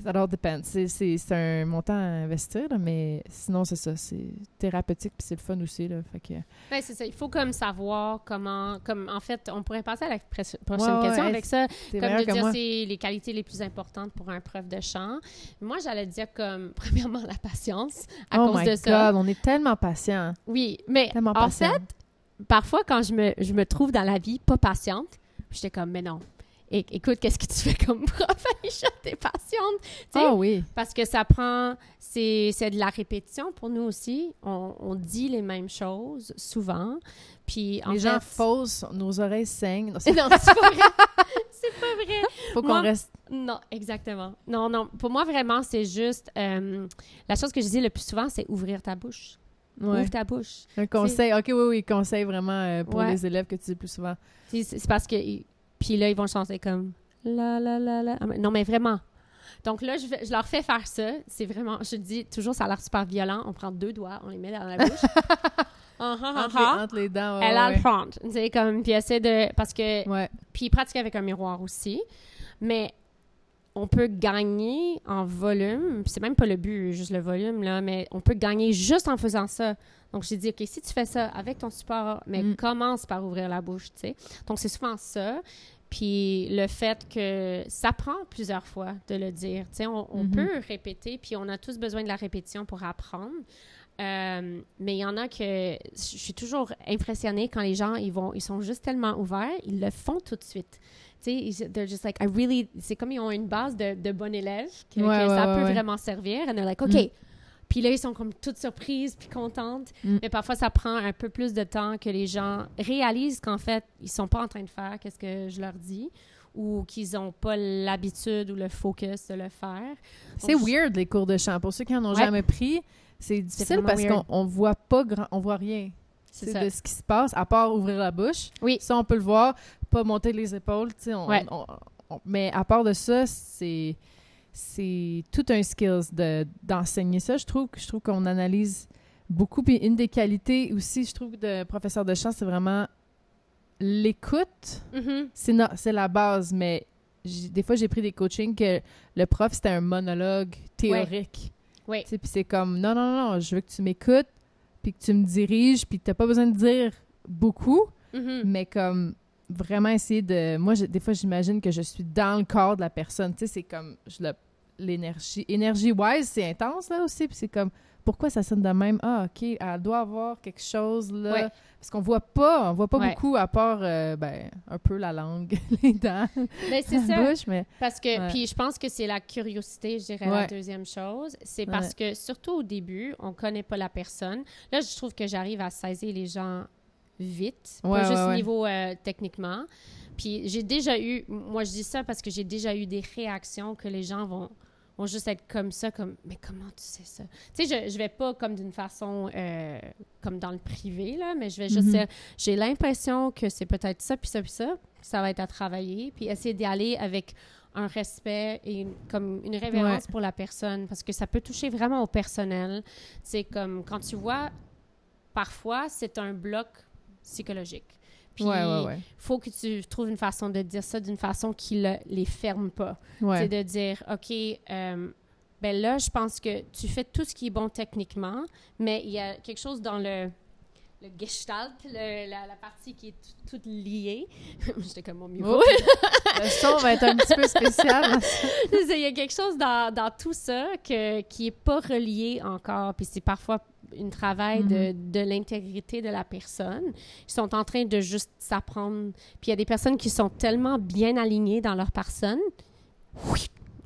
ça all depends. C'est un montant à investir, là, mais sinon, c'est ça. C'est thérapeutique, puis c'est le fun aussi, là. Fait que... Ouais, c'est ça. Il faut comme savoir comment... en fait, on pourrait passer à la prochaine Ouais, question ouais, avec ça. T'es Comme meilleur de que dire, moi. c'est les qualités les plus importantes pour un prof de chant. Moi, j'allais dire comme, premièrement, la patience à Oh cause my de ça. God, on est tellement patient. Oui, mais Tellement en patient. fait, parfois, quand je me trouve dans la vie pas patiente, j'étais comme, mais non. Écoute, qu'est-ce que tu fais comme prof, Aïcha? T'es patiente. Tu sais, Oh oui. parce que ça prend... C'est de la répétition pour nous aussi. On dit les mêmes choses souvent. Puis, en Les fait... gens faussent, nos oreilles saignent. Non, Non, c'est pas vrai. C'est pas vrai. faut qu'on Moi- reste... Non, exactement. Non. Pour moi, vraiment, c'est juste... la chose que je dis le plus souvent, c'est ouvrir ta bouche. Ouais. Ouvre ta bouche. Un conseil. OK, oui, conseil vraiment pour Ouais. les élèves que tu dis plus souvent. C'est parce que... Puis là, ils vont chanter comme... La, la, la, la. Ah, non, mais vraiment. Donc là, je leur fais faire ça. C'est vraiment... Je dis toujours, ça a l'air super violent. On prend 2 doigts, on les met dans la bouche. Entre les dents, ouais, Elle a ouais. le front. Tu sais, comme... Puis essaie de... Parce que... Ouais. Puis pratiquer avec un miroir aussi. Mais on peut gagner en volume. Puis c'est même pas le but, juste le volume, là. Mais on peut gagner juste en faisant ça. Donc, j'ai dit, OK, si tu fais ça avec ton support, mais commence par ouvrir la bouche, tu sais. Donc, c'est souvent ça. Puis le fait que ça prend plusieurs fois de le dire. Tu sais, on peut répéter, puis on a tous besoin de la répétition pour apprendre. Mais il y en a que... Je suis toujours impressionnée quand les gens, ils sont juste tellement ouverts, ils le font tout de suite. Tu sais, they're just like, c'est comme ils ont une base de bon élève que ça peut vraiment servir. And they're like, OK, Puis là, ils sont comme toutes surprises puis contentes. Mais parfois, ça prend un peu plus de temps que les gens réalisent qu'en fait, ils sont pas en train de faire qu'est-ce que je leur dis ou qu'ils n'ont pas l'habitude ou le focus de le faire. C'est weird, les cours de chant. Pour ceux qui n'en ont jamais pris, c'est difficile parce weird. qu'on voit pas on voit rien. C'est de ce qui se passe, à part ouvrir la bouche. Oui. Ça, on peut le voir, pas monter les épaules, tu sais. Mais à part de ça, c'est tout un skills d'enseigner ça. Je trouve qu'on analyse beaucoup. Puis une des qualités aussi, je trouve, de professeur de chant, c'est vraiment l'écoute. C'est la base, mais des fois, j'ai pris des coachings que le prof, c'était un monologue théorique. Oui. Puis c'est comme, non, je veux que tu m'écoutes, puis que tu me diriges, puis que tu n'as pas besoin de dire beaucoup, mais comme vraiment essayer de... Moi, des fois, j'imagine que je suis dans le corps de la personne. Tu sais, c'est comme l'énergie. Énergie-wise, c'est intense, là, aussi. Puis c'est comme, pourquoi ça sonne de même? Ah, OK, elle doit avoir quelque chose, là. Ouais. Parce qu'on voit pas beaucoup, à part, un peu la langue, les dents, Mais c'est la ça. bouche, mais... Parce que, puis je pense que c'est la curiosité, je dirais, la deuxième chose. C'est parce que, surtout au début, on connaît pas la personne. Là, je trouve que j'arrive à saisir les gens vite, pas juste niveau techniquement. Puis j'ai déjà eu, moi je dis ça parce que j'ai déjà eu des réactions que les gens vont juste être comme ça, comme « Mais comment tu sais ça? » Tu sais, je vais pas comme d'une façon, comme dans le privé, là, mais je vais juste dire « J'ai l'impression que c'est peut-être ça, puis ça, puis ça. Ça va être à travailler. » Puis essayer d'y aller avec un respect et comme une révérence pour la personne, parce que ça peut toucher vraiment au personnel. C'est comme quand tu vois, parfois, c'est un bloc psychologique. Puis, il faut que tu trouves une façon de dire ça d'une façon qui les ferme pas. C'est de dire, OK, ben là, je pense que tu fais tout ce qui est bon techniquement, mais il y a quelque chose dans le gestalt, la partie qui est toute liée. J'étais comme mon micro. Le son va être un petit peu spécial. Il y a quelque chose dans tout ça qui est pas relié encore, puis c'est parfois un travail de l'intégrité de la personne. Ils sont en train de juste s'apprendre. Puis il y a des personnes qui sont tellement bien alignées dans leur personne.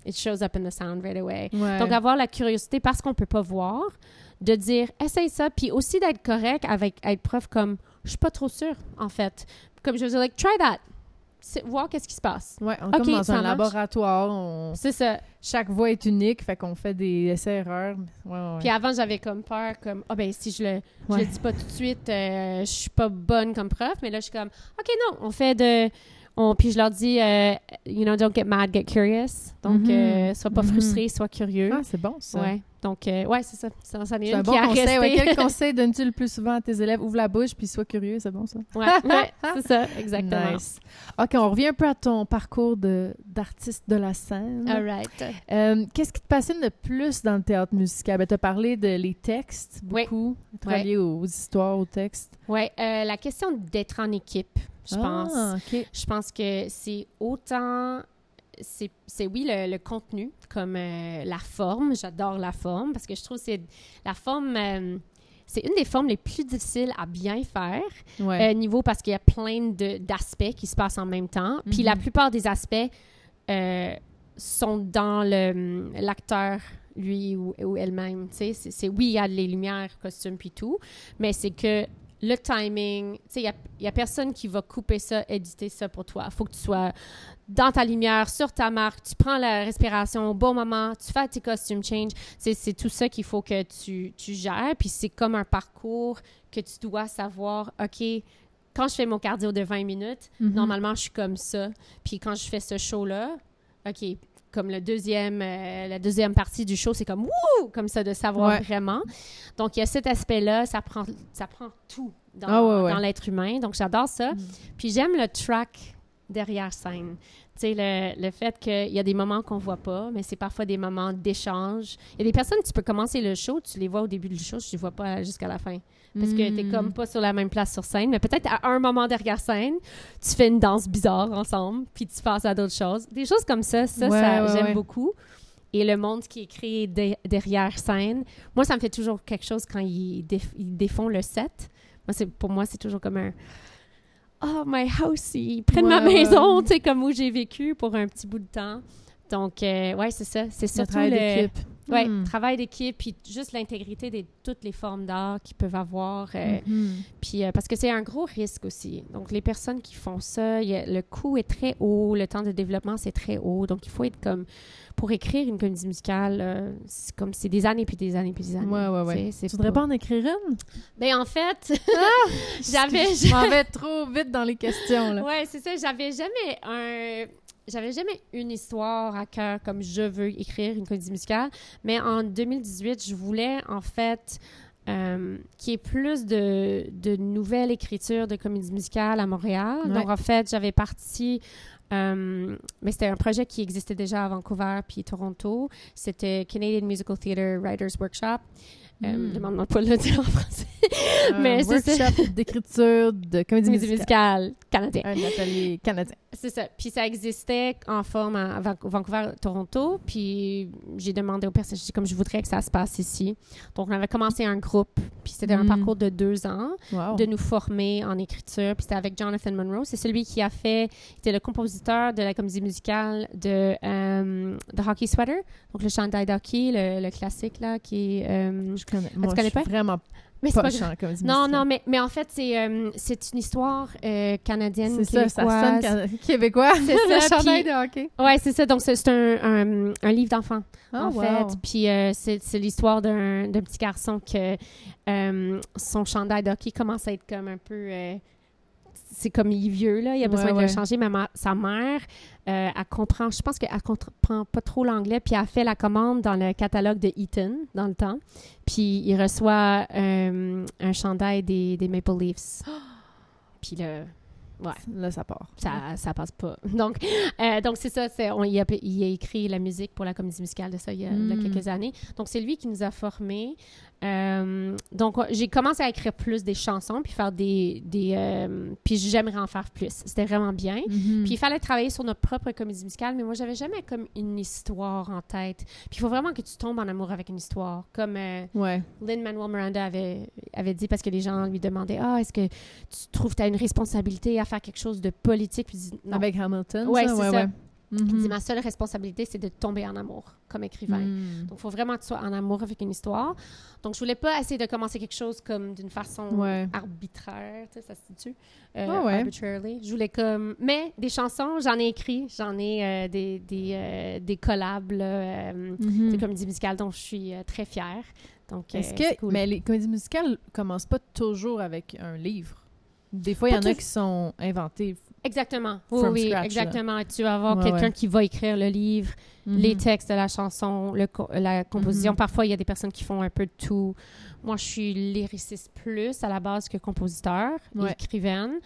It shows up in the sound right away. Donc, avoir la curiosité, parce qu'on peut pas voir, de dire, essaye ça, puis aussi d'être correct avec être prof comme, je suis pas trop sûre, en fait. Comme je veux dire, like, try that. Voir qu'est-ce qui se passe. Oui, on est comme dans un laboratoire. C'est ça. Chaque voix est unique, fait qu'on fait des essais-erreurs. Puis avant, j'avais comme peur, comme, ben si je le dis pas tout de suite, je suis pas bonne comme prof, mais là, je suis comme, OK, non, on fait puis je leur dis, don't get mad, get curious. Donc, sois pas frustré, sois curieux. Ah, c'est bon, ça. Ouais. Donc, c'est ça. Ça en est un bon conseil. Quel conseil donnes-tu le plus souvent à tes élèves? Ouvre la bouche, puis sois curieux, c'est bon, ça? Ouais, c'est ça, exactement. Nice. OK, on revient un peu à ton parcours d'artiste de la scène. All right. Qu'est-ce qui te passionne le plus dans le théâtre musical? Ben, tu as parlé les textes, beaucoup. Travailler aux histoires, aux textes. Oui, la question d'être en équipe, je pense. OK. Je pense que c'est autant... C'est oui, le contenu, comme la forme. J'adore la forme parce que je trouve que la forme... c'est une des formes les plus difficiles à bien faire, niveau parce qu'il y a plein d'aspects qui se passent en même temps. Puis la plupart des aspects sont dans l'acteur, lui ou elle-même. Tu sais, oui, il y a les lumières, costumes puis tout, mais c'est que le timing, tu sais, il y a personne qui va couper ça, éditer ça pour toi. Il faut que tu sois dans ta lumière, sur ta marque, tu prends la respiration au bon moment, tu fais tes costume change. C'est tout ça qu'il faut que tu gères. Puis c'est comme un parcours que tu dois savoir, OK, quand je fais mon cardio de 20 minutes, normalement, je suis comme ça. Puis quand je fais ce show-là, OK, comme la deuxième partie du show, c'est comme wouh, comme ça, de savoir vraiment. Donc, il y a cet aspect-là, ça prend tout dans l'être humain. Donc, j'adore ça. Puis, j'aime le track derrière scène. Tu sais, le fait qu'il y a des moments qu'on voit pas, mais c'est parfois des moments d'échange. Il y a des personnes, tu peux commencer le show, tu les vois au début du show, tu les vois pas jusqu'à la fin. Parce que t'es comme pas sur la même place sur scène, mais peut-être à un moment derrière scène, tu fais une danse bizarre ensemble, puis tu passes à d'autres choses. Des choses comme ça, j'aime beaucoup. Et le monde qui est créé derrière scène, moi, ça me fait toujours quelque chose quand ils défont le set. Pour moi, c'est toujours comme un... Oh, my house, près de ma maison, tu sais, comme où j'ai vécu pour un petit bout de temps. Donc, c'est ça. C'est surtout Oui, travail d'équipe, puis juste l'intégrité de toutes les formes d'art qu'ils peuvent avoir. Puis parce que c'est un gros risque aussi. Donc, les personnes qui font ça, le coût est très haut, le temps de développement, c'est très haut. Donc, il faut être comme... Pour écrire une comédie musicale, c'est des années, puis des années, puis des années. Ouais. Tu voudrais pas en écrire une? Ben en fait, Je m'en vais trop vite dans les questions, là. Ouais, c'est ça. J'avais jamais une histoire à cœur comme je veux écrire une comédie musicale, mais en 2018, je voulais en fait qu'il y ait plus de nouvelles écritures de comédie musicale à Montréal. Ouais. Donc en fait, j'avais parti... mais c'était un projet qui existait déjà à Vancouver puis Toronto. C'était Canadian Musical Theatre Writers Workshop. Demande-moi pas de le dire en français. Mais c'est ça. Workshop d'écriture de comédie musicale canadien. Un atelier canadien. C'est ça. Puis ça existait en forme à Vancouver, Toronto. Puis j'ai demandé aux personnes, j'ai dit comme je voudrais que ça se passe ici. Donc on avait commencé un groupe. Puis c'était un parcours de 2 ans de nous former en écriture. Puis c'était avec Jonathan Monroe. C'est celui qui était le compositeur de la comédie musicale de The Hockey Sweater. Donc le chandail d'hockey, le classique là, qui est... tu connais pas? Vraiment mais pas c'est pas comédie non, musicale. mais en fait, c'est une histoire canadienne, c'est québécoise. Ça sonne québécois. C'est ça. Le chandail puis, de hockey. Ouais, c'est ça. Donc, c'est un livre d'enfant, en fait. Puis, c'est l'histoire d'un petit garçon que son chandail de hockey commence à être comme un peu... c'est comme il est vieux, là. Il a besoin de le changer. Mais sa mère, elle comprend... Je pense qu'elle comprend pas trop l'anglais. Puis, elle fait la commande dans le catalogue de Eaton, dans le temps. Puis, il reçoit un chandail des Maple Leafs. Puis là... Ouais. Là, ça part. Ça passe pas. Donc c'est ça. Il a écrit la musique pour la comédie musicale de ça il y a quelques années. Donc, c'est lui qui nous a formés. Donc, j'ai commencé à écrire plus des chansons puis faire puis j'aimerais en faire plus. C'était vraiment bien. Puis, il fallait travailler sur notre propre comédie musicale, mais moi, j'avais jamais comme une histoire en tête. Puis, il faut vraiment que tu tombes en amour avec une histoire. Comme Lin-Manuel Miranda avait dit, parce que les gens lui demandaient « Ah, est-ce que tu trouves que tu as une responsabilité à faire quelque chose de politique? » Puis il dit, non. Avec Hamilton, ouais, c'est ça. Il dit, ma seule responsabilité, c'est de tomber en amour comme écrivain. Donc, il faut vraiment que tu sois en amour avec une histoire. Donc, je voulais pas essayer de commencer quelque chose comme d'une façon arbitraire, tu sais, ça se dit-tu? Arbitrarily. Je voulais comme... Mais des chansons, j'en ai écrit. J'en ai des collabs, des comédies musicales dont je suis très fière. Donc, c'est cool. Mais les comédies musicales commencent pas toujours avec un livre. Des fois, il y en a qui sont inventés. Exactement. Oui, scratch, exactement. Là. Tu vas avoir quelqu'un qui va écrire le livre, les textes de la chanson, la composition. Parfois, il y a des personnes qui font un peu de tout. Moi, je suis lyriciste plus à la base que compositeur, écrivaine.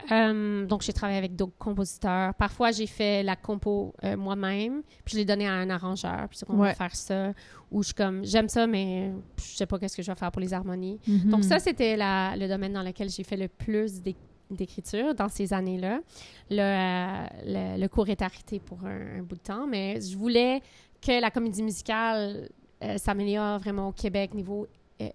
Donc, j'ai travaillé avec d'autres compositeurs. Parfois, j'ai fait la compo moi-même, puis je l'ai donné à un arrangeur, puis on va faire ça. Ou je suis comme, j'aime ça, mais je sais pas qu'est-ce que je vais faire pour les harmonies. Donc, ça, c'était le domaine dans lequel j'ai fait le plus d'écriture dans ces années-là. Le cours est arrêté pour un bout de temps, mais je voulais que la comédie musicale s'améliore vraiment au Québec niveau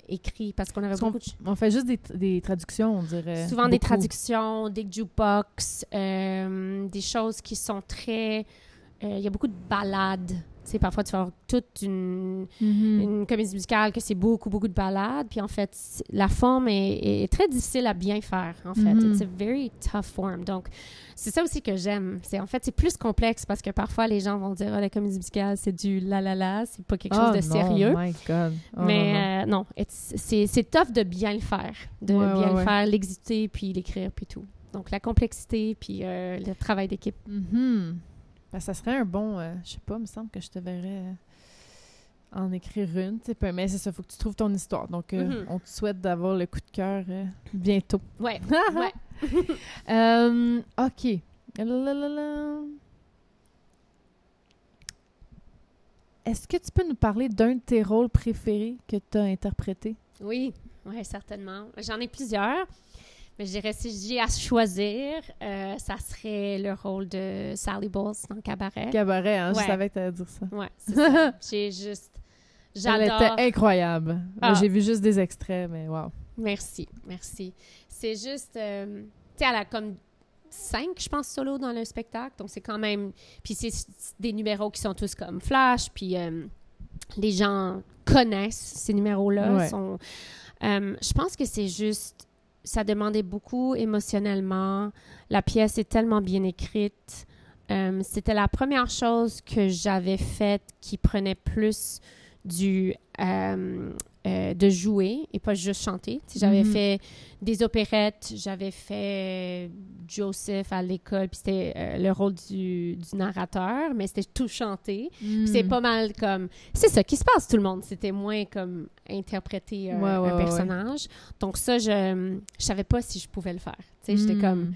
écrit, parce qu'on avait beaucoup on fait juste des traductions, on dirait. Souvent des traductions, des jukebox, des choses qui sont très... Il y a beaucoup de ballades. Tu sais, parfois, tu vas avoir toute une comédie musicale que c'est beaucoup, beaucoup de ballades. Puis, en fait, la forme est très difficile à bien faire, en fait. It's a very tough form. Donc, c'est ça aussi que j'aime. En fait, c'est plus complexe parce que parfois, les gens vont dire « Ah, la comédie musicale, c'est du la-la-la. C'est pas quelque chose de sérieux. » Oh my God. Mais non, c'est tough de bien le faire. De bien le faire, l'exécuter, puis l'écrire, puis tout. Donc, la complexité, puis le travail d'équipe. Ben, ça serait un bon... je sais pas, il me semble que je te verrais en écrire une. Mais c'est ça, il faut que tu trouves ton histoire. Donc, on te souhaite d'avoir le coup de cœur bientôt. Ouais. OK. Est-ce que tu peux nous parler d'un de tes rôles préférés que tu as interprété? Oui, certainement. J'en ai plusieurs. Mais je dirais, si j'ai à choisir, ça serait le rôle de Sally Bowles dans Cabaret. Cabaret, hein? Je savais que tu allais dire ça. Oui, c'est ça. J'adore. Elle était incroyable. J'ai vu juste des extraits, mais wow. Merci. C'est juste... tu sais, elle a comme 5, je pense, solos dans le spectacle. Donc, c'est quand même... Puis, c'est des numéros qui sont tous comme flash. Puis, les gens connaissent ces numéros-là. Ouais. Je pense que c'est juste, ça demandait beaucoup émotionnellement. La pièce est tellement bien écrite. C'était la première chose que j'avais faite qui prenait plus de jouer et pas juste chanter. Tu sais, j'avais fait des opérettes, j'avais fait Joseph à l'école, puis c'était le rôle du narrateur, mais c'était tout chanté. Puis c'est pas mal comme... C'est ça qui se passe, tout le monde. C'était moins comme interpréter un personnage. Donc ça, je savais pas si je pouvais le faire. Tu sais, j'étais comme...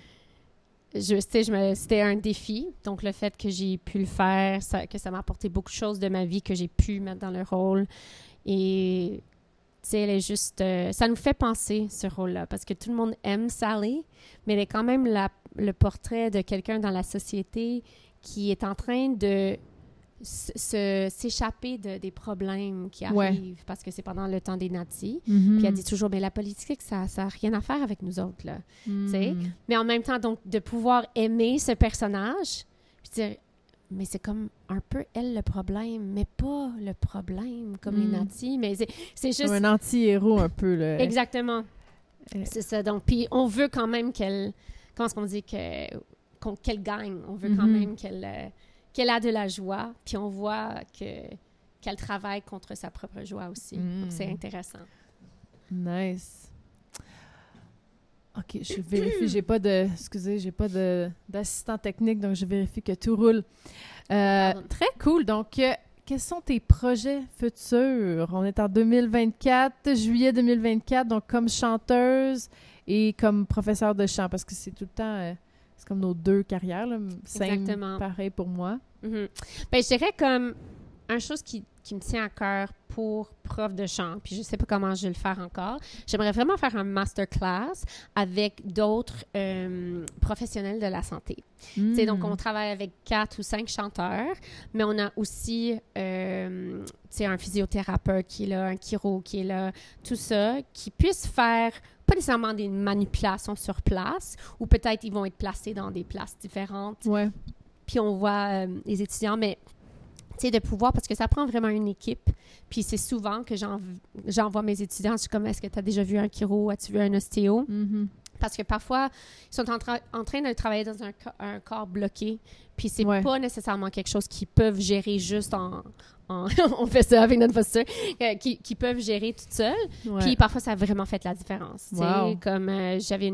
c'était un défi. Donc, le fait que j'ai pu le faire, que ça m'a apporté beaucoup de choses de ma vie que j'ai pu mettre dans le rôle. Et, tu sais, elle est juste... ça nous fait penser, ce rôle-là, parce que tout le monde aime Sally, mais elle est quand même le portrait de quelqu'un dans la société qui est en train de s'échapper des problèmes qui arrivent, parce que c'est pendant le temps des nazis. Puis elle dit toujours, mais la politique, ça n'a rien à faire avec nous autres, là. Tu sais? Mais en même temps, donc, de pouvoir aimer ce personnage, puis dire, mais c'est comme un peu elle le problème, mais pas le problème comme les nazis, mais c'est juste... Comme un anti-héros un peu, là. Exactement. C'est ça. Donc, puis on veut quand même qu'elle... Comment est-ce qu'on dit? Qu'elle gagne. On veut quand même qu'elle a de la joie, puis on voit qu'elle travaille contre sa propre joie aussi. Donc, c'est intéressant. Nice. OK, je vérifie. J'ai pas d'assistant technique, donc je vérifie que tout roule. Très cool. Donc, quels sont tes projets futurs? On est en 2024, juillet 2024, donc comme chanteuse et comme professeure de chant, parce que c'est tout le temps... c'est comme nos deux carrières, là. Exactement. Pareil pour moi. Ben, je dirais comme une chose qui me tient à cœur pour prof de chant, puis je sais pas comment je vais le faire encore. J'aimerais vraiment faire un masterclass avec d'autres professionnels de la santé. Tu sais, donc, on travaille avec 4 ou 5 chanteurs, mais on a aussi tu sais, un physiothérapeute qui est là, un chiro qui est là, tout ça, qui puisse faire pas nécessairement des manipulations sur place, ou peut-être ils vont être placés dans des places différentes. Ouais. Puis on voit les étudiants, mais tu sais, de pouvoir, parce que ça prend vraiment une équipe. Puis c'est souvent que j'envoie mes étudiants, je suis comme, est-ce que tu as déjà vu un chiro, as-tu vu un ostéo? Parce que parfois, ils sont en train de travailler dans un corps bloqué, puis c'est pas nécessairement quelque chose qu'ils peuvent gérer juste on fait ça avec notre posture, qui peuvent gérer toute seule. Puis parfois, ça a vraiment fait la différence. Wow. Comme j'avais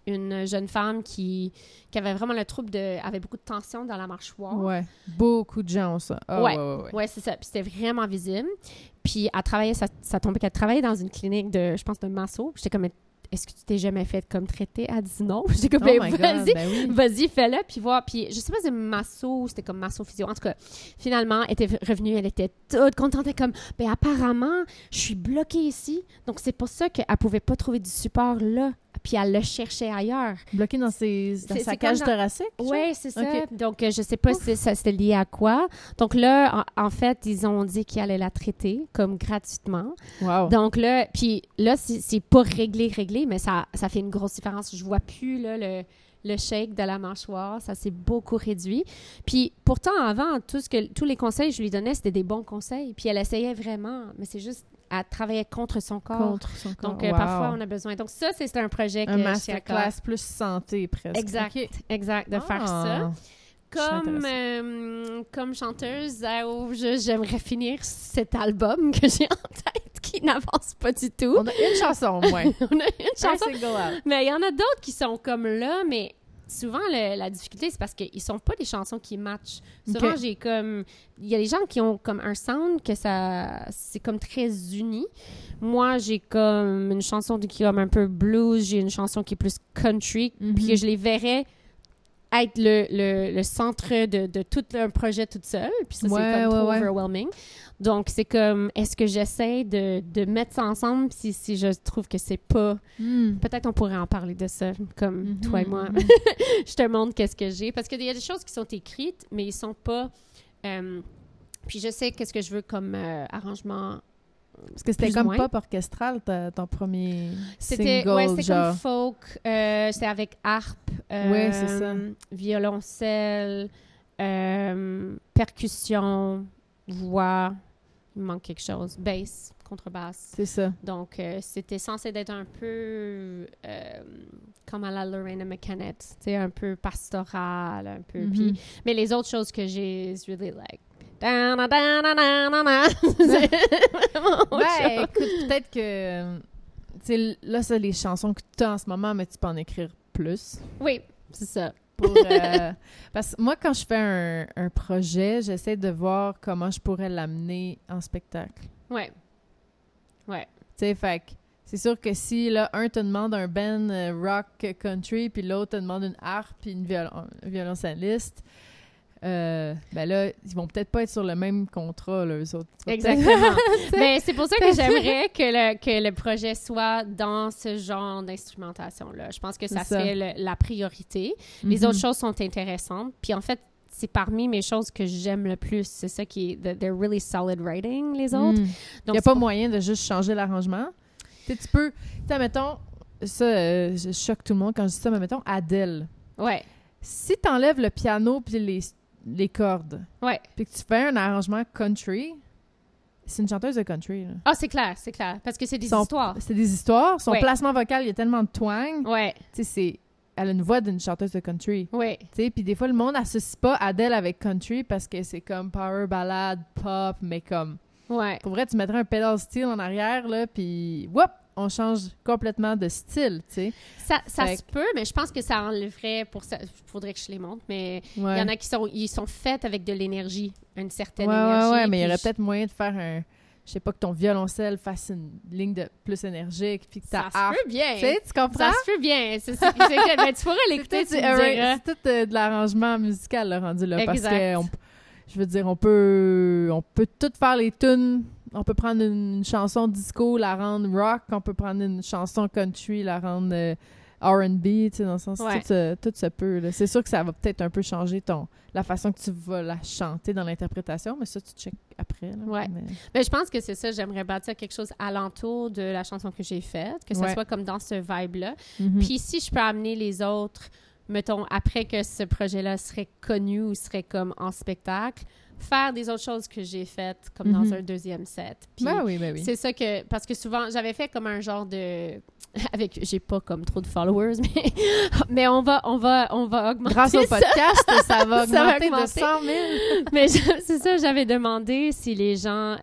une jeune femme qui avait vraiment le trouble avait beaucoup de tension dans la mâchoire. Ouais, beaucoup de gens ont ça. Oh, ouais, c'est ça. Puis c'était vraiment visible. Puis elle travaillait, ça tombait qu'elle travaillait dans une clinique je pense, de masso. J'étais comme, est-ce que tu t'es jamais fait comme traiter? Elle dit non. J'étais comme, vas-y, fais-le, puis voir. Puis je sais pas si c'est masso ou c'était comme masso-physio. En tout cas, finalement, elle était revenue, elle était toute contente. Elle était comme, ben apparemment, je suis bloquée ici. Donc, c'est pour ça qu'elle pouvait pas trouver du support là. Puis elle le cherchait ailleurs. Bloquée dans sa cage thoracique? Oui, c'est ça. Okay. Donc, je sais pas si c'était lié à quoi. Donc là, en fait, ils ont dit qu'ils allaient la traiter comme gratuitement. Wow. Donc là, puis là, c'est pas réglé, mais ça fait une grosse différence. Je vois plus là, le shake de la mâchoire. Ça s'est beaucoup réduit. Puis pourtant, avant, tous les conseils que je lui donnais, c'était des bons conseils. Puis elle essayait vraiment, mais c'est juste... à travailler contre son corps. Donc, parfois, on a besoin. Donc, ça, c'est un projet que un masterclass plus santé, presque. Exact, de faire ça. Comme chanteuse, j'aimerais finir cet album que j'ai en tête qui n'avance pas du tout. On a une chanson, au moins. On a une chanson. Mais il y en a d'autres qui sont comme là, mais souvent, la difficulté, c'est parce qu'ils sont pas des chansons qui matchent. Souvent, il y a des gens qui ont comme un sound que c'est comme très uni. Moi, j'ai comme une chanson qui est comme un peu blues, j'ai une chanson qui est plus country, puis que je les verrais être le centre de tout un projet toute seule, puis ça, c'est comme trop overwhelming. Donc, c'est comme, est-ce que j'essaie de mettre ça ensemble si je trouve que c'est pas... Peut-être on pourrait en parler de ça, comme toi et moi. Je te montre qu'est-ce que j'ai. Parce qu'il y a des choses qui sont écrites, mais ils sont pas... puis je sais qu'est-ce que je veux comme arrangement. Parce que c'était comme pop orchestral, ton premier single, ouais, c'était comme folk. C'était avec harpe, c'est ça. Violoncelle, percussion... voix, il me manque quelque chose. Bass, contrebasse. C'est ça. Donc, c'était censé être un peu comme à la Lorena McKennett, tu sais, un peu pastoral, un peu. Puis, mais les autres choses que j'ai, it's really like... C'est vraiment autre chose. Écoute, peut-être que... Tu sais, là, c'est les chansons que tu as en ce moment, mais tu peux en écrire plus. Oui, c'est ça. Parce que moi, quand je fais un projet, j'essaie de voir comment je pourrais l'amener en spectacle. Ouais. Tu sais, fait que c'est sûr que si, là, un te demande un band rock country, puis l'autre te demande une harpe puis un violoncelliste, ben là, ils vont peut-être pas être sur le même contrat, là, eux autres. Exactement. Mais c'est pour ça que j'aimerais que le projet soit dans ce genre d'instrumentation-là. Je pense que ça serait la priorité. Les autres choses sont intéressantes. Puis en fait, c'est parmi mes choses que j'aime le plus. C'est ça qui est... They're really solid writing, les autres. Donc, il n'y a pas moyen de juste changer l'arrangement. Tu peux... Tu sais, mettons... Ça, je choque tout le monde quand je dis ça, mais mettons Adele. Ouais. Si tu enlèves le piano puis les cordes, puis que tu fais un arrangement country, c'est une chanteuse de country. Là. Ah, c'est clair. Parce que c'est des histoires. C'est des histoires. Son placement vocal, il y a tellement de twang. Ouais. Tu sais, elle a une voix d'une chanteuse de country. Oui. Tu sais, puis des fois, le monde n'associe pas Adele avec country parce que c'est comme power ballade, pop, mais comme... Ouais. Pour vrai, tu mettrais un pedal steel en arrière, là, puis... Whoop! On change complètement de style, tu sais. Ça se peut, mais je pense que ça enlèverait pour ça. Il faudrait que je les montre, mais il y en a qui sont faites avec de l'énergie, une certaine énergie. Ouais, mais il y aurait peut-être moyen de faire un... Je sais pas, que ton violoncelle fasse une ligne de plus énergique, puis que ta harpe... Ça se peut bien. Tu sais, tu comprends? Ça se peut bien. Ben, tu pourrais l'écouter, tu me diras. C'est tout de l'arrangement musical, là, rendu là, exact. parce que, je veux dire, on peut tout faire les tunes. On peut prendre une chanson disco, la rendre rock. On peut prendre une chanson country, la rendre R&B, tu sais, dans le sens tout se peut. Là. C'est sûr que ça va peut-être un peu changer la façon que tu vas la chanter dans l'interprétation, mais ça, tu checkes après. Là, ouais. Mais je pense que c'est ça. J'aimerais bâtir quelque chose alentour de la chanson que j'ai faite, que ça soit comme dans ce vibe-là. Puis si je peux amener les autres, mettons, après que ce projet-là serait connu ou serait comme en spectacle, faire des autres choses que j'ai faites comme dans un deuxième set. Puis oui. c'est ça que... Parce que souvent, j'avais fait comme un genre de... J'ai pas comme trop de followers, mais on va augmenter. Grâce au podcast, ça va augmenter de 100 000. Mais c'est ça, j'avais demandé si les gens...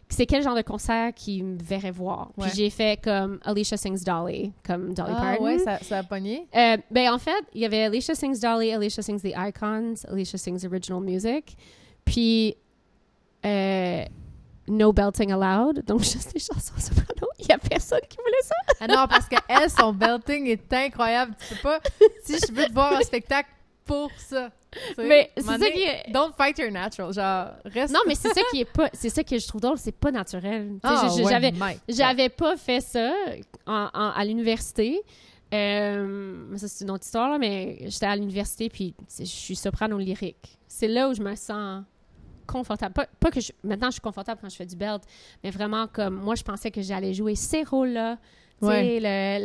c'est quel genre de concert qu'ils me verraient voir. Puis j'ai fait comme Alicia Sings Dolly, comme Dolly Parton. Ouais, ça a pogné. Ben en fait, il y avait Alicia Sings Dolly, Alicia Sings The Icons, Alicia Sings Original Music. Puis, No Belting Allowed. Donc, juste des chansons soprano. Il n'y a personne qui voulait ça. Ah non, parce que son belting est incroyable. Tu peux pas... Si je veux te voir en spectacle pour ça. Mais c'est ça qui est... Don't fight your natural. Genre, reste... Non, mais c'est ça qui est pas... C'est ça que je trouve drôle. C'est pas naturel. J'avais pas fait ça à l'université. Ça, c'est une autre histoire, là, mais j'étais à l'université, puis je suis soprano lyrique. C'est là où je me sens confortable. Pas que maintenant, je suis confortable quand je fais du belt, mais vraiment comme... Moi, je pensais que j'allais jouer ces rôles-là. Tu sais,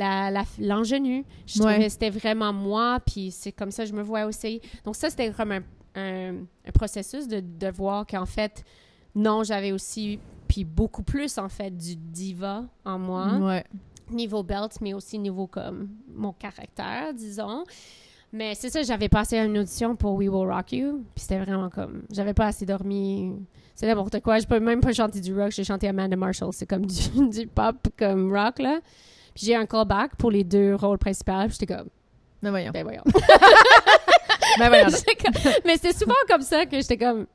l'ingénue. Je trouvais que c'était vraiment moi, puis c'est comme ça que je me vois aussi. Donc ça, c'était comme un processus de voir qu'en fait, non, j'avais aussi, puis beaucoup plus, en fait, du diva en moi. Ouais. Niveau belt, mais aussi niveau comme mon caractère, disons. Mais c'est ça, j'avais passé une audition pour We Will Rock You, puis c'était vraiment comme... J'avais pas assez dormi. C'est n'importe quoi. Je peux même pas chanter du rock. J'ai chanté Amanda Marshall. C'est comme du pop, comme rock, là. Puis j'ai un callback pour les 2 rôles principaux. Puis j'étais comme... Ben voyons. Mais c'est souvent comme ça que j'étais comme...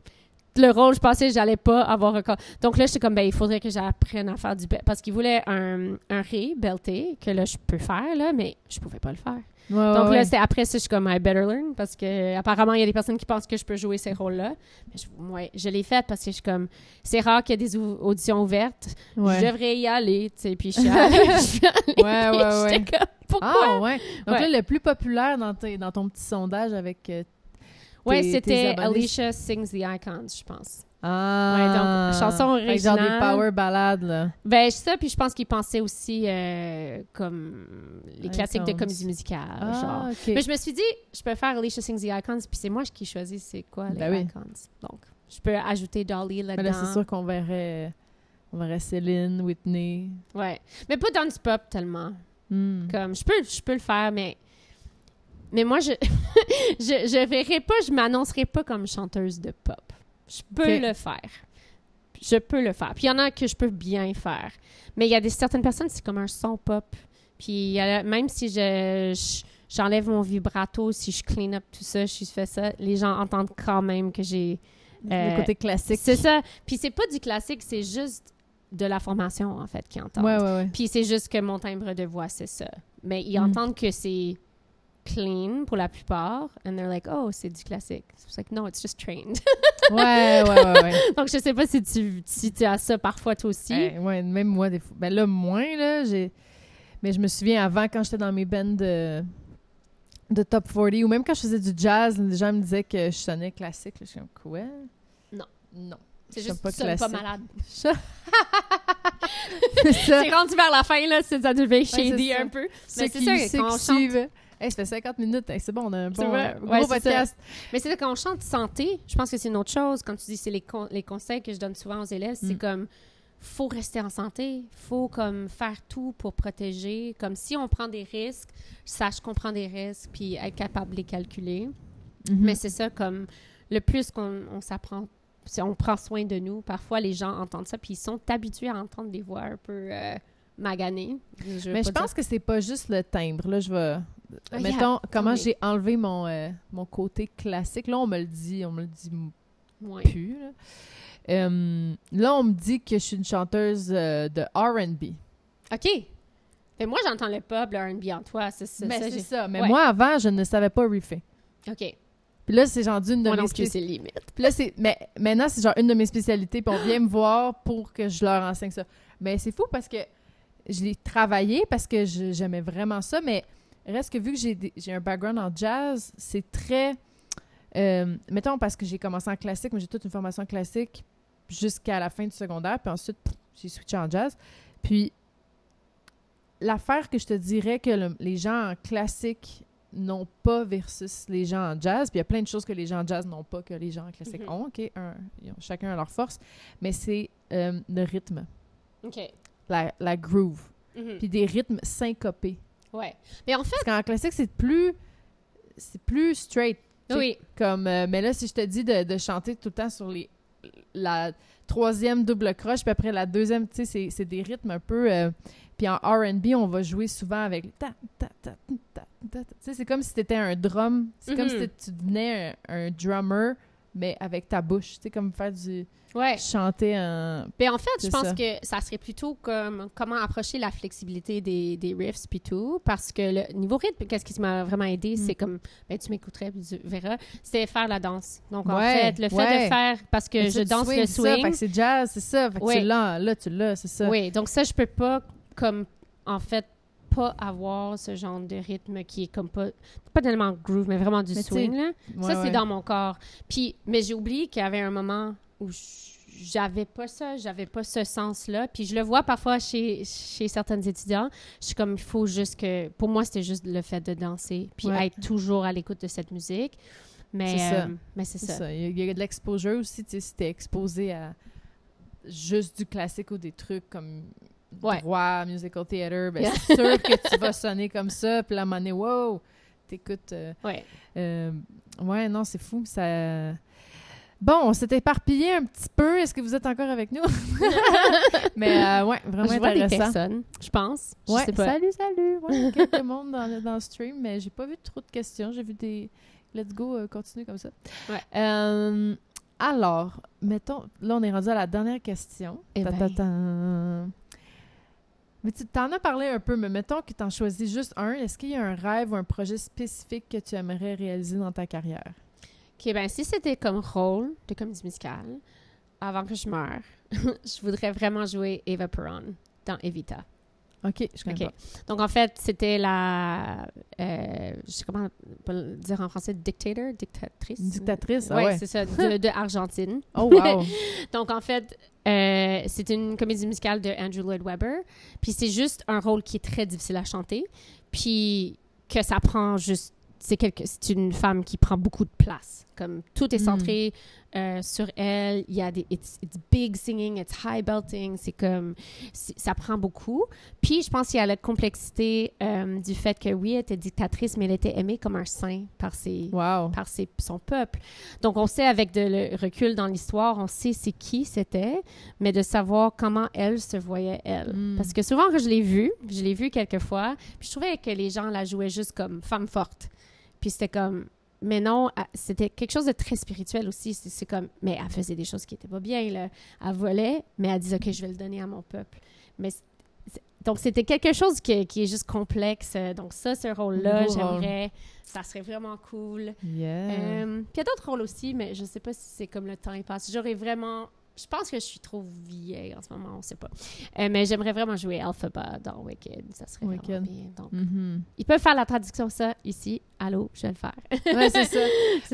Le rôle, je pensais que j'allais pas avoir un... Donc là, j'étais comme, il faudrait que j'apprenne à faire du... Parce qu'il voulait un ré belté, que là, je peux faire, là, mais je pouvais pas le faire. Donc là, c'est après ça, je suis comme, I better learn, parce que apparemment il y a des personnes qui pensent que je peux jouer ces rôles-là. Mais je l'ai fait parce que je suis comme, c'est rare qu'il y ait des auditions ouvertes. Je devrais y aller, tu sais, puis je suis allée. J'étais comme, pourquoi? Ah, ouais. Donc là, le plus populaire dans ton petit sondage avec c'était Alicia Sings The Icons, je pense. Ah! Ouais, donc, chanson originale. Genre des power ballades, là. Ben, ça, puis je pense qu'ils pensaient aussi comme les classiques de comédie musicale, genre. Okay. Mais je me suis dit, je peux faire Alicia Sings The Icons, puis c'est moi qui choisis c'est quoi les Icons. Donc, Je peux ajouter Dolly Mais là-dedans. là, c'est sûr qu'on verrait Céline, Whitney. Ouais. Mais pas dance pop tellement. Comme, je peux le faire, mais moi, je verrai pas, je m'annoncerai pas comme chanteuse de pop. Je peux le faire. Je peux le faire. Puis il y en a que je peux bien faire. Mais il y a certaines personnes, c'est comme un son pop. Puis même si j'enlève mon vibrato, si je clean up tout ça, je fais ça, les gens entendent quand même que j'ai... le côté classique. C'est ça. Puis c'est pas du classique, c'est juste de la formation, en fait, qu'ils entendent. Ouais. Puis c'est juste que mon timbre de voix, c'est ça. Mais ils entendent que c'est clean pour la plupart, and they're like, oh, c'est du classique. C'est like, no, it's just trained. Ouais. Donc, je sais pas si tu as ça parfois, toi aussi. Ouais, même moi, des fois. Ben là, moins, là, mais je me souviens, avant, quand j'étais dans mes bands de Top 40, ou même quand je faisais du jazz, les gens me disaient que je sonnais classique. Là, je suis comme, quoi? Non. C'est Je juste sonne que tu sonnes pas malade. C'est ça. C'est rendu vers la fin, là, ça devient c'est shady ça. un peu. Ceux Mais c'est ça, qui quand on chante... suivent. Hey, ça fait 50 minutes. Hey, c'est bon, on a un bon, vrai. gros Ouais, c'est podcast. Mais c'est ça, quand on chante santé, je pense que c'est une autre chose. Quand tu dis c'est les conseils que je donne souvent aux élèves, c'est comme faut rester en santé, faut comme faire tout pour protéger. Comme si on prend des risques, sache qu'on prend des risques, puis être capable de les calculer. Mais c'est ça, comme le plus qu'on s'apprend, si on prend soin de nous, parfois les gens entendent ça, puis ils sont habitués à entendre des voix un peu maganées. Mais je pense que c'est pas juste le timbre. Là, je vais... Yeah. Mettons, comment Oui. j'ai enlevé mon côté classique. Là, on me le dit Ouais. plus. Là, on me dit que je suis une chanteuse de R&B. OK. Mais moi, j'entends le pop, le R&B en toi. C'est ça. Mais c'est j'ai- ça. Mais Ouais. moi, avant, je ne savais pas riffer. OK. Puis là, c'est genre une de Moi mes non plus, spécialités. c'est limite. Puis là, mais maintenant, c'est genre une de mes spécialités. Puis on vient me voir pour que je leur enseigne ça. Mais c'est fou parce que je l'ai travaillé parce que j'aimais vraiment ça. Mais reste que vu que j'ai un background en jazz, c'est très... mettons, parce que j'ai commencé en classique, mais j'ai toute une formation classique jusqu'à la fin du secondaire. Puis ensuite, j'ai switché en jazz. Puis l'affaire que je te dirais que les gens en classique n'ont pas versus les gens en jazz, puis il y a plein de choses que les gens en jazz n'ont pas que les gens en classique ont, OK? Ils ont chacun leur force, mais c'est le rythme, OK. la groove, Mhm. puis des rythmes syncopés. Ouais. Mais en fait, Parce qu'en classique, c'est plus straight. tu sais, oui. Comme, mais là, si je te dis de chanter tout le temps sur la troisième double croche, puis après la deuxième, tu sais, c'est des rythmes un peu... puis en R&B, on va jouer souvent avec... ta, ta, ta, ta, ta, ta. Tu sais, c'est comme si t'étais un drum. C'est comme si tu devenais un drummer, mais avec ta bouche. Tu sais, comme faire Ouais. chanter en... Mais en fait, je C'est pense ça. que ça serait plutôt comme comment approcher la flexibilité des riffs puis tout, parce que le niveau rythme, qu'est-ce qui m'a vraiment aidé, c'est comme, ben tu m'écouterais puis tu verras, c'est faire la danse. Donc en Ouais, fait, le fait ouais. de faire, parce que Mais je ça, danse du le c'est ça, swing, fait que c'est jazz, c'est ça. Fait que Ouais. tu l'as, là, tu l'as, c'est ça. oui, donc ça je peux pas comme en fait pas avoir ce genre de rythme qui est comme pas tellement groove, mais vraiment du Mais tu swing sais, là. Ouais, Ça, c'est ouais. dans mon corps. Puis, mais j'ai oublié qu'il y avait un moment où j'avais pas ça, j'avais pas ce sens-là. Puis je le vois parfois chez certains étudiants. Je suis comme, il faut juste que... Pour moi, c'était juste le fait de danser, puis Ouais. être toujours à l'écoute de cette musique. Mais C'est ça. mais c'est C'est ça. ça. Il y a de l'exposure aussi, tu sais, si t'es exposé à juste du classique ou des trucs comme Ouais. droit, musical theater, ben c'est sûr que tu vas sonner comme ça, puis là, à un moment donné, wow, t'écoutes... Ouais. ouais, non, c'est fou, ça... Bon, on s'est éparpillé un petit peu. Est-ce que vous êtes encore avec nous? Mais ouais, vraiment Je vois des intéressant. personnes, je pense. Je Ouais, sais pas. salut. Ouais, quelques monde dans le stream, mais j'ai pas vu trop de questions. J'ai vu des let's go, continue comme ça. Ouais. Alors, mettons, là, on est rendu à la dernière question. Eh ben. Ta-ta-ta. Mais tu t'en as parlé un peu, mais mettons que tu en choisis juste un. Est-ce qu'il y a un rêve ou un projet spécifique que tu aimerais réaliser dans ta carrière? OK, ben si c'était comme rôle de comédie musicale, avant que je meure, je voudrais vraiment jouer Eva Peron dans Evita. OK, je connais OK. Donc, en fait, c'était je sais comment le dire en français, dictatrice. Une dictatrice, ah Ouais, ouais. c'est ça, de Argentine. pas. Oh, wow! Donc, en fait, c'est une comédie musicale de Andrew Lloyd Webber. Puis c'est juste un rôle qui est très difficile à chanter. Puis que ça prend juste c'est une femme qui prend beaucoup de place. Comme tout est centré sur elle. Il y a it's big singing, it's high belting. Ça prend beaucoup. Puis, je pense qu'il y a la complexité du fait que, oui, elle était dictatrice, mais elle était aimée comme un saint par son peuple. Donc, on sait, avec le recul dans l'histoire, on sait c'est qui c'était, mais de savoir comment elle se voyait, elle. Parce que souvent, quand je l'ai vue quelques fois, puis je trouvais que les gens la jouaient juste comme femme forte. Puis c'était comme... Mais non, c'était quelque chose de très spirituel aussi. C'est comme... Mais elle faisait des choses qui étaient pas bien, là. Elle volait, mais elle disait, OK, je vais le donner à mon peuple. Mais donc, c'était quelque chose qui est juste complexe. Donc ça, ce rôle-là, j'aimerais... Ça serait vraiment cool. Yeah. Puis il y a d'autres rôles aussi, mais je sais pas si c'est comme le temps il passe. J'aurais vraiment... Je pense que je suis trop vieille en ce moment, on sait pas. Mais j'aimerais vraiment jouer Elphaba dans Wicked. Ça serait vraiment bien. Donc, ils peuvent faire la traduction, ça, ici. Allô, je vais le faire. Ouais, c'est ça.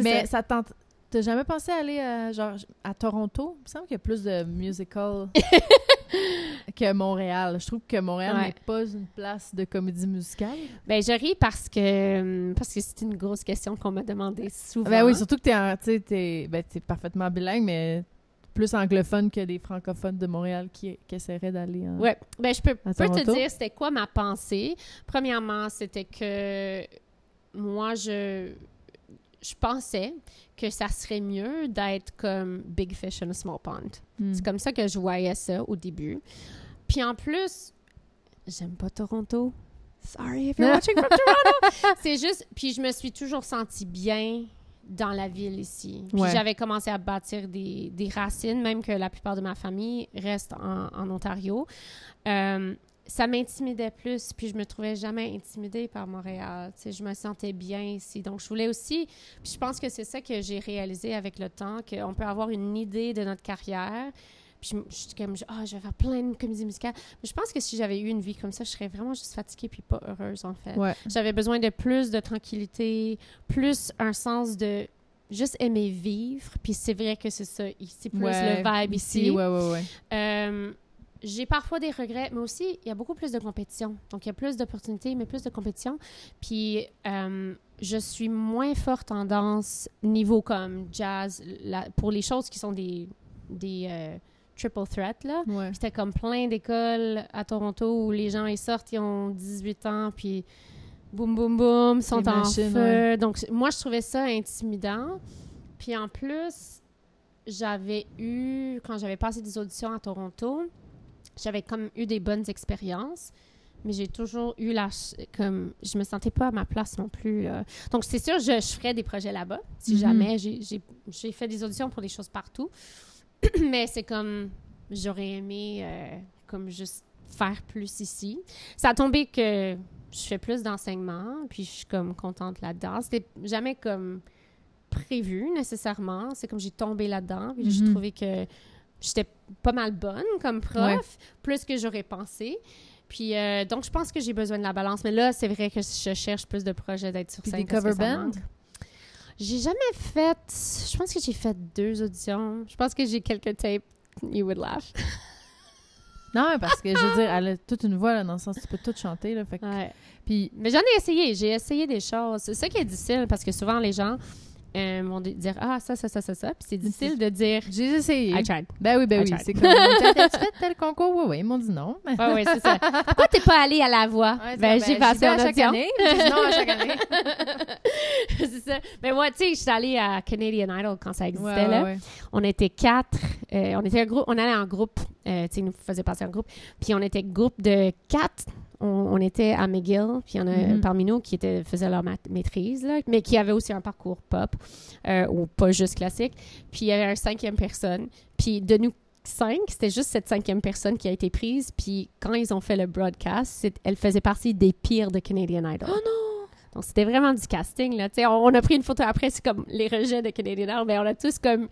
Mais ça tente... T'as jamais pensé à aller genre à Toronto? Il me semble qu'il y a plus de musicals que Montréal. Je trouve que Montréal n'est pas une place de comédie musicale. Ben, je ris parce que c'est une grosse question qu'on m'a demandé souvent. Ben oui, surtout que t'es parfaitement bilingue, mais plus anglophone que des francophones de Montréal qui essaieraient d'aller en... Ouais, ben je peux te dire c'était quoi ma pensée. Premièrement, c'était que moi, je pensais que ça serait mieux d'être comme Big Fish in a Small Pond. C'est comme ça que je voyais ça au début. Puis en plus, j'aime pas Toronto. Sorry if you're watching from Toronto. C'est juste... Puis je me suis toujours sentie bien dans la ville ici. Puis j'avais commencé à bâtir des racines, même que la plupart de ma famille reste en Ontario. Ça m'intimidait plus, puis je me trouvais jamais intimidée par Montréal. Tu sais, je me sentais bien ici. Donc, je voulais aussi... Puis je pense que c'est ça que j'ai réalisé avec le temps, qu'on peut avoir une idée de notre carrière. Puis je suis comme, je vais faire plein de comédies musicales. Mais je pense que si j'avais eu une vie comme ça, je serais vraiment juste fatiguée puis pas heureuse, en fait. Ouais. J'avais besoin de plus de tranquillité, plus un sens de juste aimer vivre. Puis c'est vrai que c'est ça ici, plus le vibe ici. J'ai parfois des regrets, mais aussi, il y a beaucoup plus de compétition. Donc, il y a plus d'opportunités, mais plus de compétition. Puis, je suis moins forte en danse niveau comme jazz, pour les choses qui sont des triple threat, là. Ouais. C'était comme plein d'écoles à Toronto où les gens, ils sortent, ils ont 18 ans, puis boum, boum, boum, sont en feu. Ouais. Donc, moi, je trouvais ça intimidant. Puis, en plus, quand j'avais passé des auditions à Toronto, j'avais comme eu des bonnes expériences, mais j'ai toujours eu je me sentais pas à ma place non plus, là. Donc, c'est sûr, je ferais des projets là-bas, si jamais. J'ai fait des auditions pour des choses partout, mais c'est comme, j'aurais aimé comme juste faire plus ici. Ça a tombé que je fais plus d'enseignement, puis je suis comme contente là-dedans. C'était jamais comme prévu, nécessairement. C'est comme j'ai tombé là-dedans, puis j'ai trouvé que j'étais pas mal bonne comme prof, plus que j'aurais pensé. Puis, donc, je pense que j'ai besoin de la balance. Mais là, c'est vrai que je cherche plus de projets d'être sur scène. Des cover bands? J'ai jamais fait... Je pense que j'ai fait 2 auditions. Je pense que j'ai quelques tapes. You would laugh. Non, parce que, je veux dire, elle a toute une voix, là, dans le sens tu peux tout chanter, là. Fait que... Puis... Mais j'en ai essayé. J'ai essayé des choses. C'est ça qui est difficile, parce que souvent, les gens... vont dire ça. Puis c'est difficile de dire. J'ai essayé. I tried. Ben oui. C'est comme. T'as-tu fait tel concours? Oui. Ils m'ont dit non. Oui, c'est ça. Pourquoi t'es pas allée à la voix? J'ai passé en audition. Non, à chaque année. C'est ça. Mais moi, tu sais, je suis allée à Canadian Idol quand ça existait, là. Ouais. On était 4. On était un groupe. On allait en groupe. Tu sais, ils nous faisaient passer en groupe. Puis on était groupe de 4. On était à McGill, puis il y en a parmi nous qui faisaient leur maîtrise, là, mais qui avaient aussi un parcours pop, ou pas juste classique. Puis il y avait un 5e personne. Puis de nous 5, c'était juste cette 5e personne qui a été prise. Puis quand ils ont fait le broadcast, elle faisait partie des pires de Canadian Idol. Oh non! Donc c'était vraiment du casting, là. Tu sais, on a pris une photo après, c'est comme les rejets de Canadian Idol, mais on a tous comme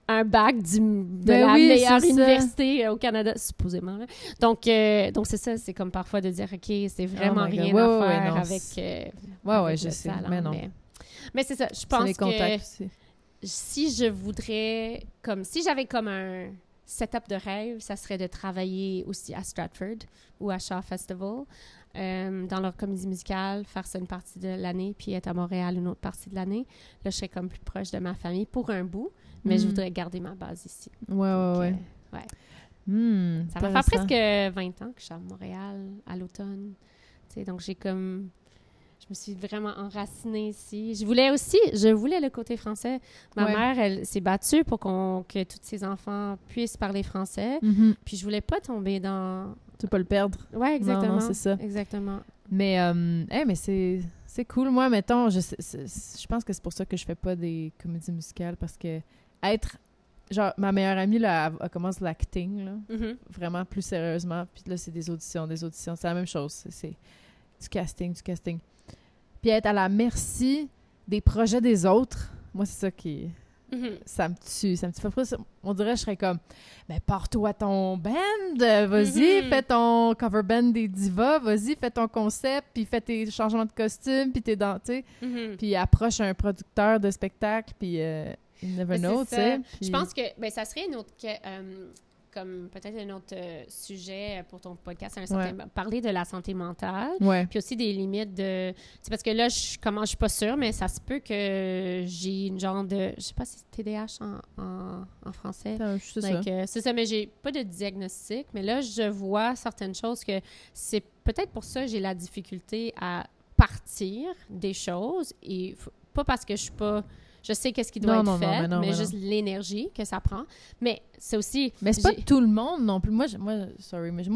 un bac de la meilleure université au Canada, supposément. Là. Donc c'est ça, c'est comme parfois de dire, OK, c'est vraiment rien à faire avec je sais, salon, mais non. Mais c'est ça, je pense que si je voudrais, si j'avais comme un setup de rêve, ça serait de travailler aussi à Stratford ou à Shaw Festival. dans leur comédie musicale, faire ça une partie de l'année, puis être à Montréal une autre partie de l'année. Là, je serais comme plus proche de ma famille pour un bout, mais je voudrais garder ma base ici. Ouais. Ça va faire presque 20 ans que je suis à Montréal à l'automne. Tu sais, donc je me suis vraiment enracinée ici. Je voulais le côté français. Ma mère, elle s'est battue pour que tous ses enfants puissent parler français. Puis je voulais pas tomber dans... Tu peux pas le perdre. Ouais, exactement. Non, c'est ça. Exactement. Mais, mais c'est cool. Moi, mettons, je pense que c'est pour ça que je fais pas des comédies musicales, parce que genre, ma meilleure amie, là, elle commence l'acting, là, vraiment plus sérieusement. Puis là, c'est des auditions. C'est la même chose. C'est du casting. Puis être à la merci des projets des autres, moi, c'est ça qui... Ça me tue. On dirait que je serais comme, pars-toi ton band, vas-y, fais ton cover band des divas, vas-y, fais ton concept, puis fais tes changements de costume, puis t'es dans, tu sais, puis approche un producteur de spectacle, puis you never know, tu sais. Je pense que ça serait une autre... comme peut-être un autre sujet pour ton podcast, parler de la santé mentale, puis aussi des limites de... C'est parce que là, je suis pas sûre, mais ça se peut que j'ai une genre de... Je sais pas si c'est TDAH en français. C'est ça, mais j'ai pas de diagnostic, mais là, je vois certaines choses que c'est peut-être pour ça que j'ai la difficulté à partir des choses, et pas parce que je suis pas... Je sais qu'est-ce qui doit être fait, mais juste l'énergie que ça prend. Mais c'est aussi... Mais c'est pas tout le monde non plus. Moi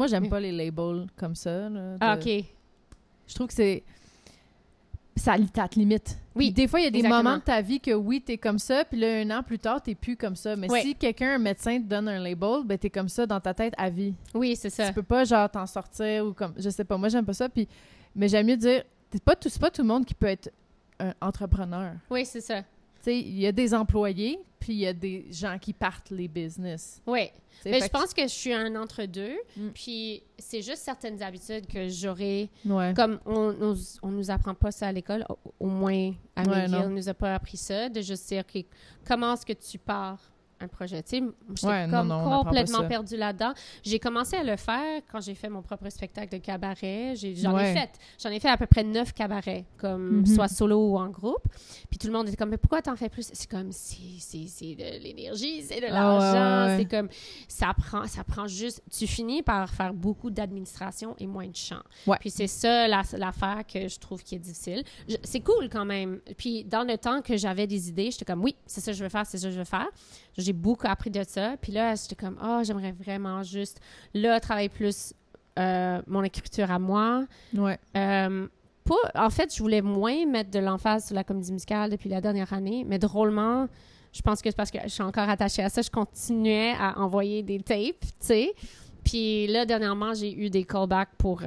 j'aime pas les labels comme ça. Là, OK. Je trouve que ça te limite. Oui, puis des fois, il y a des moments de ta vie que oui, t'es comme ça, puis là, 1 an plus tard, t'es plus comme ça. Mais si un médecin te donne un label, ben t'es comme ça dans ta tête à vie. Oui, c'est ça. Tu peux pas, genre, t'en sortir ou comme... Je sais pas, moi, j'aime pas ça. Mais j'aime mieux dire... C'est pas tout le monde qui peut être un entrepreneur. Oui, c'est ça. Il y a des employés, puis il y a des gens qui partent les business. Oui. Mais je pense que je suis un entre-deux, puis c'est juste certaines habitudes que j'aurais... Comme on nous apprend pas ça à l'école, au moins à McGill, on nous a pas appris ça, de juste dire, OK, comment est-ce que tu pars un projet? Tu sais, j'étais complètement perdue là-dedans. J'ai commencé à le faire quand j'ai fait mon propre spectacle de cabaret. J'en ai fait à peu près 9 cabarets, comme soit solo ou en groupe. Puis tout le monde était comme, mais pourquoi t'en fais plus? C'est comme, c'est de l'énergie, c'est de l'argent, c'est comme, ça prend juste, tu finis par faire beaucoup d'administration et moins de chant. Puis c'est ça l'affaire que je trouve qui est difficile. C'est cool quand même. Puis dans le temps que j'avais des idées, j'étais comme, oui, c'est ça que je veux faire. J'ai beaucoup appris de ça. Puis là, j'étais comme, j'aimerais vraiment juste, là, travailler plus mon écriture à moi. En fait, je voulais moins mettre de l'emphase sur la comédie musicale depuis la dernière année, mais drôlement, je pense que c'est parce que je suis encore attachée à ça, je continuais à envoyer des tapes, tu sais. Puis là, dernièrement, j'ai eu des callbacks pour...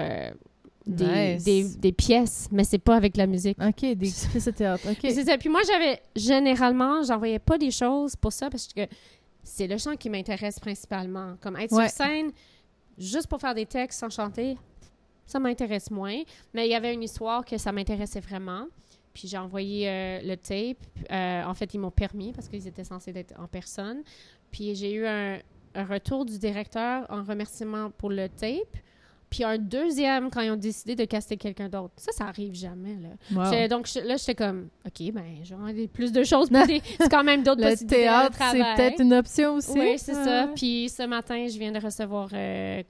Des pièces, mais c'est pas avec la musique. OK, des pièces de théâtre. OK. C'est ça. Puis moi, j'envoyais pas des choses pour ça parce que c'est le chant qui m'intéresse principalement. Comme être sur scène, juste pour faire des textes sans chanter, ça m'intéresse moins. Mais il y avait une histoire que ça m'intéressait vraiment. Puis j'ai envoyé le tape. En fait, ils m'ont permis parce qu'ils étaient censés être en personne. Puis j'ai eu un retour du directeur en remerciement pour le tape. Puis un deuxième quand ils ont décidé de caster quelqu'un d'autre. Ça arrive jamais, là. Wow. Donc là, j'étais comme, OK, j'aurais plus de choses. C'est quand même d'autres possibilités. Le théâtre, c'est peut-être une option aussi. Oui, c'est ça. Puis ce matin, je viens de recevoir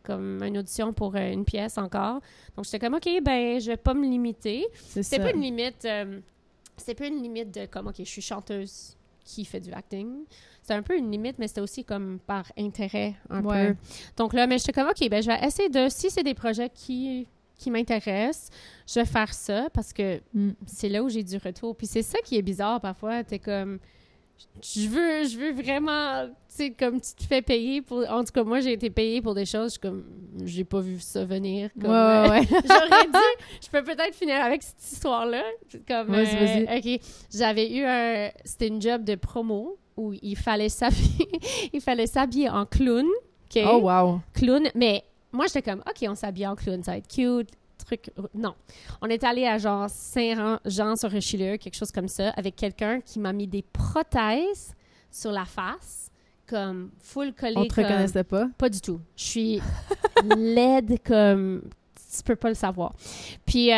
comme une audition pour une pièce encore. Donc j'étais comme, OK, je vais pas me limiter. C'est pas une limite... c'est pas une limite de comme, OK, je suis chanteuse qui fait du acting. C'est un peu une limite, mais c'était aussi comme par intérêt un peu. Donc là, mais j'étais comme, OK, je vais essayer si c'est des projets qui m'intéressent, je vais faire ça parce que c'est là où j'ai du retour. Puis c'est ça qui est bizarre parfois. T'es comme, je veux vraiment, tu sais, comme tu te fais payer pour... En tout cas, moi, j'ai été payée pour des choses, je suis comme, j'ai pas vu ça venir. Comme, j'aurais dû... Je peux peut-être finir avec cette histoire-là. Comme, vas-y. OK, j'avais eu c'était une job de promo où il fallait s'habiller en clown. Okay? Oh, wow! Clown, mais moi, j'étais comme, OK, on s'habille en clown, ça va être cute. Non. On est allé à genre Saint-Jean-sur-Richelieu, quelque chose comme ça, avec quelqu'un qui m'a mis des prothèses sur la face, comme full collé. On te reconnaissait pas? Pas du tout. Je suis laide comme... tu peux pas le savoir. Puis,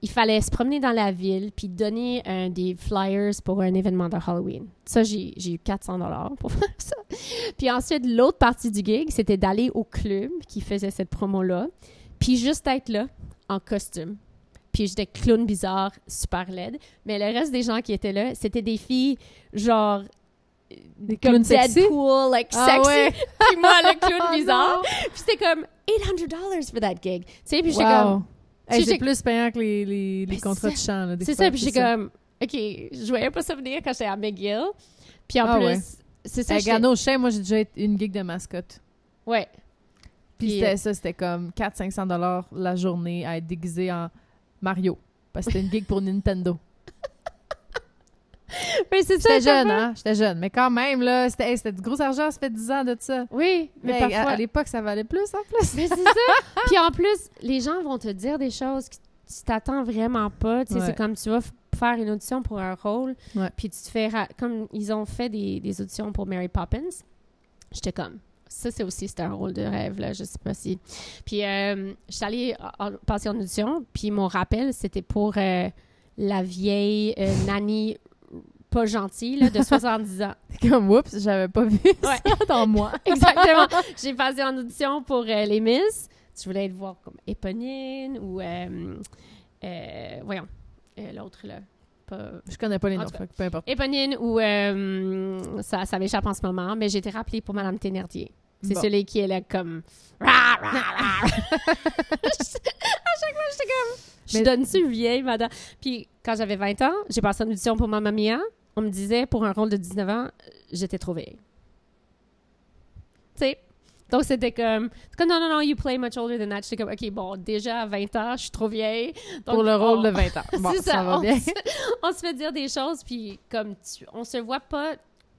il fallait se promener dans la ville puis donner des flyers pour un événement de Halloween. Ça, j'ai eu 400$ pour faire ça. Puis ensuite, l'autre partie du gig, c'était d'aller au club qui faisait cette promo-là, puis juste être là, en costume. Puis j'étais clown bizarre, super laide. Mais le reste des gens qui étaient là, c'était des filles, genre... Des comme clowns sexy? Deadpool, like Ah sexy. ouais. Puis moi, le clown bizarre. non. Puis c'était comme $800 for that gig. Tu sais, puis j'étais Wow. comme... Hey, Tu sais, c'est plus payant que les Mais contrats de c'est chant. Là, des C'est fois, ça, puis j'étais comme... OK, je voyais pas ça venir quand j'étais à McGill. Puis en Ah plus, ouais. c'est ça, Hey, Gano Chien, moi, j'ai déjà été une gig de mascotte. Ouais. Puis c'était comme 400-500$ la journée à être déguisé en Mario. Parce que c'était une gig pour Nintendo. Mais c'est ça. J'étais jeune, hein? J'étais jeune. Mais quand même, là, c'était du gros argent, ça fait 10 ans de ça. Oui, mais Mais parfois... à l'époque, ça valait plus en plus. Mais c'est ça. Puis en plus, les gens vont te dire des choses que tu t'attends vraiment pas. Tu sais, Ouais. c'est comme tu vas faire une audition pour un rôle, Ouais. puis tu te fais... Comme ils ont fait des auditions pour Mary Poppins, j'étais comme... Ça, c'était un rôle de rêve, là, je sais pas si... Puis j'étais allée passer en audition, puis mon rappel, c'était pour la vieille nanny pas gentille, là, de 70 ans. Comme, oups, j'avais pas vu ça Ouais. dans moi. Exactement. J'ai passé en audition pour les Miss. Je voulais être voir comme Éponine ou... voyons, l'autre, là. Pas... Je connais pas les En noms, tout cas. fait que peu importe. Éponine ou... ça m'échappe en ce moment, mais j'ai été rappelée pour Madame Thénardier. C'est Bon. celui qui est là comme... Rah, rah, rah. À chaque fois, j'étais comme... Je Mais- donne-tu vieille, madame? Puis quand j'avais 20 ans, j'ai passé en audition pour Mamma Mia. On me disait, pour un rôle de 19 ans, j'étais trop vieille. Tu sais? Donc, c'était comme, non, you play much older than that. J'étais comme, OK, bon, déjà à 20 ans, je suis trop vieille. Donc, Pour le rôle on- de 20 ans. Bon, c'est ça va bien. on se fait dire des choses, puis comme, on se voit pas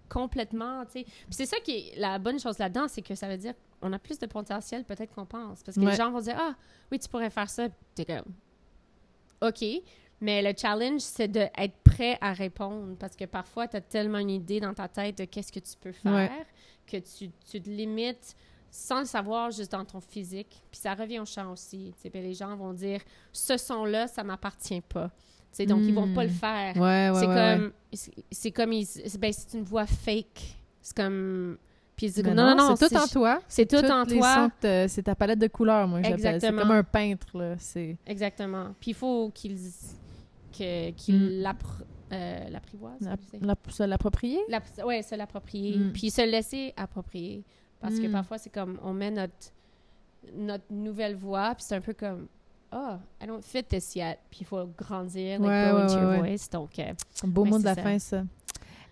complètement, tu sais. Puis c'est ça qui est la bonne chose là-dedans, c'est que ça veut dire qu'on a plus de potentiel peut-être qu'on pense. Parce que Ouais. les gens vont dire, ah, oui, tu pourrais faire ça. T'es comme, OK. Mais le challenge, c'est d'être prêt à répondre parce que parfois, tu as tellement une idée dans ta tête de qu'est-ce que tu peux faire Ouais. que tu te limites sans le savoir juste dans ton physique. Puis ça revient au chant aussi. Tu sais, puis les gens vont dire, ce son-là, ça m'appartient pas. Tu sais, donc, ils vont pas le faire. Ouais, ouais, C'est ouais, comme, c'est comme, c'est une voix fake. C'est comme... Puis c'est Mais comme, non, c'est tout en toi. C'est tout en les toi. sons c'est ta palette de couleurs, moi, j'appelle. C'est Exactement. comme un peintre, là. C'est... Exactement. Puis il faut qu'ils l'apprivoisent. Se l'approprier? Oui, se l'approprier. Mm. Puis se laisser approprier. Parce que Mm. parfois, c'est comme, on met notre nouvelle voix, puis c'est un peu comme, I don't fit this yet. Puis il faut grandir, like, Ouais, grow ouais, into your ouais. voice. Donc, Un beau Ouais, mot de c'est la ça. fin, ça.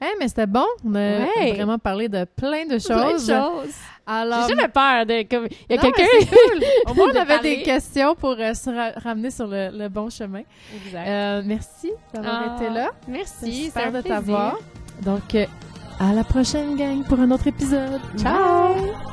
Hey, mais c'était bon. On a Ouais. vraiment parlé de plein de plein de choses. choses. Alors, J'ai jamais peur de... Comme, il y a non, mais quelqu'un... c'est cool. Au moins, on de avait parler. des questions pour se ramener sur le bon chemin. Exact. Merci d'avoir été là. Merci, C'est c'est super un de plaisir. t'avoir. Donc, à la prochaine, gang, pour un autre épisode. Ciao!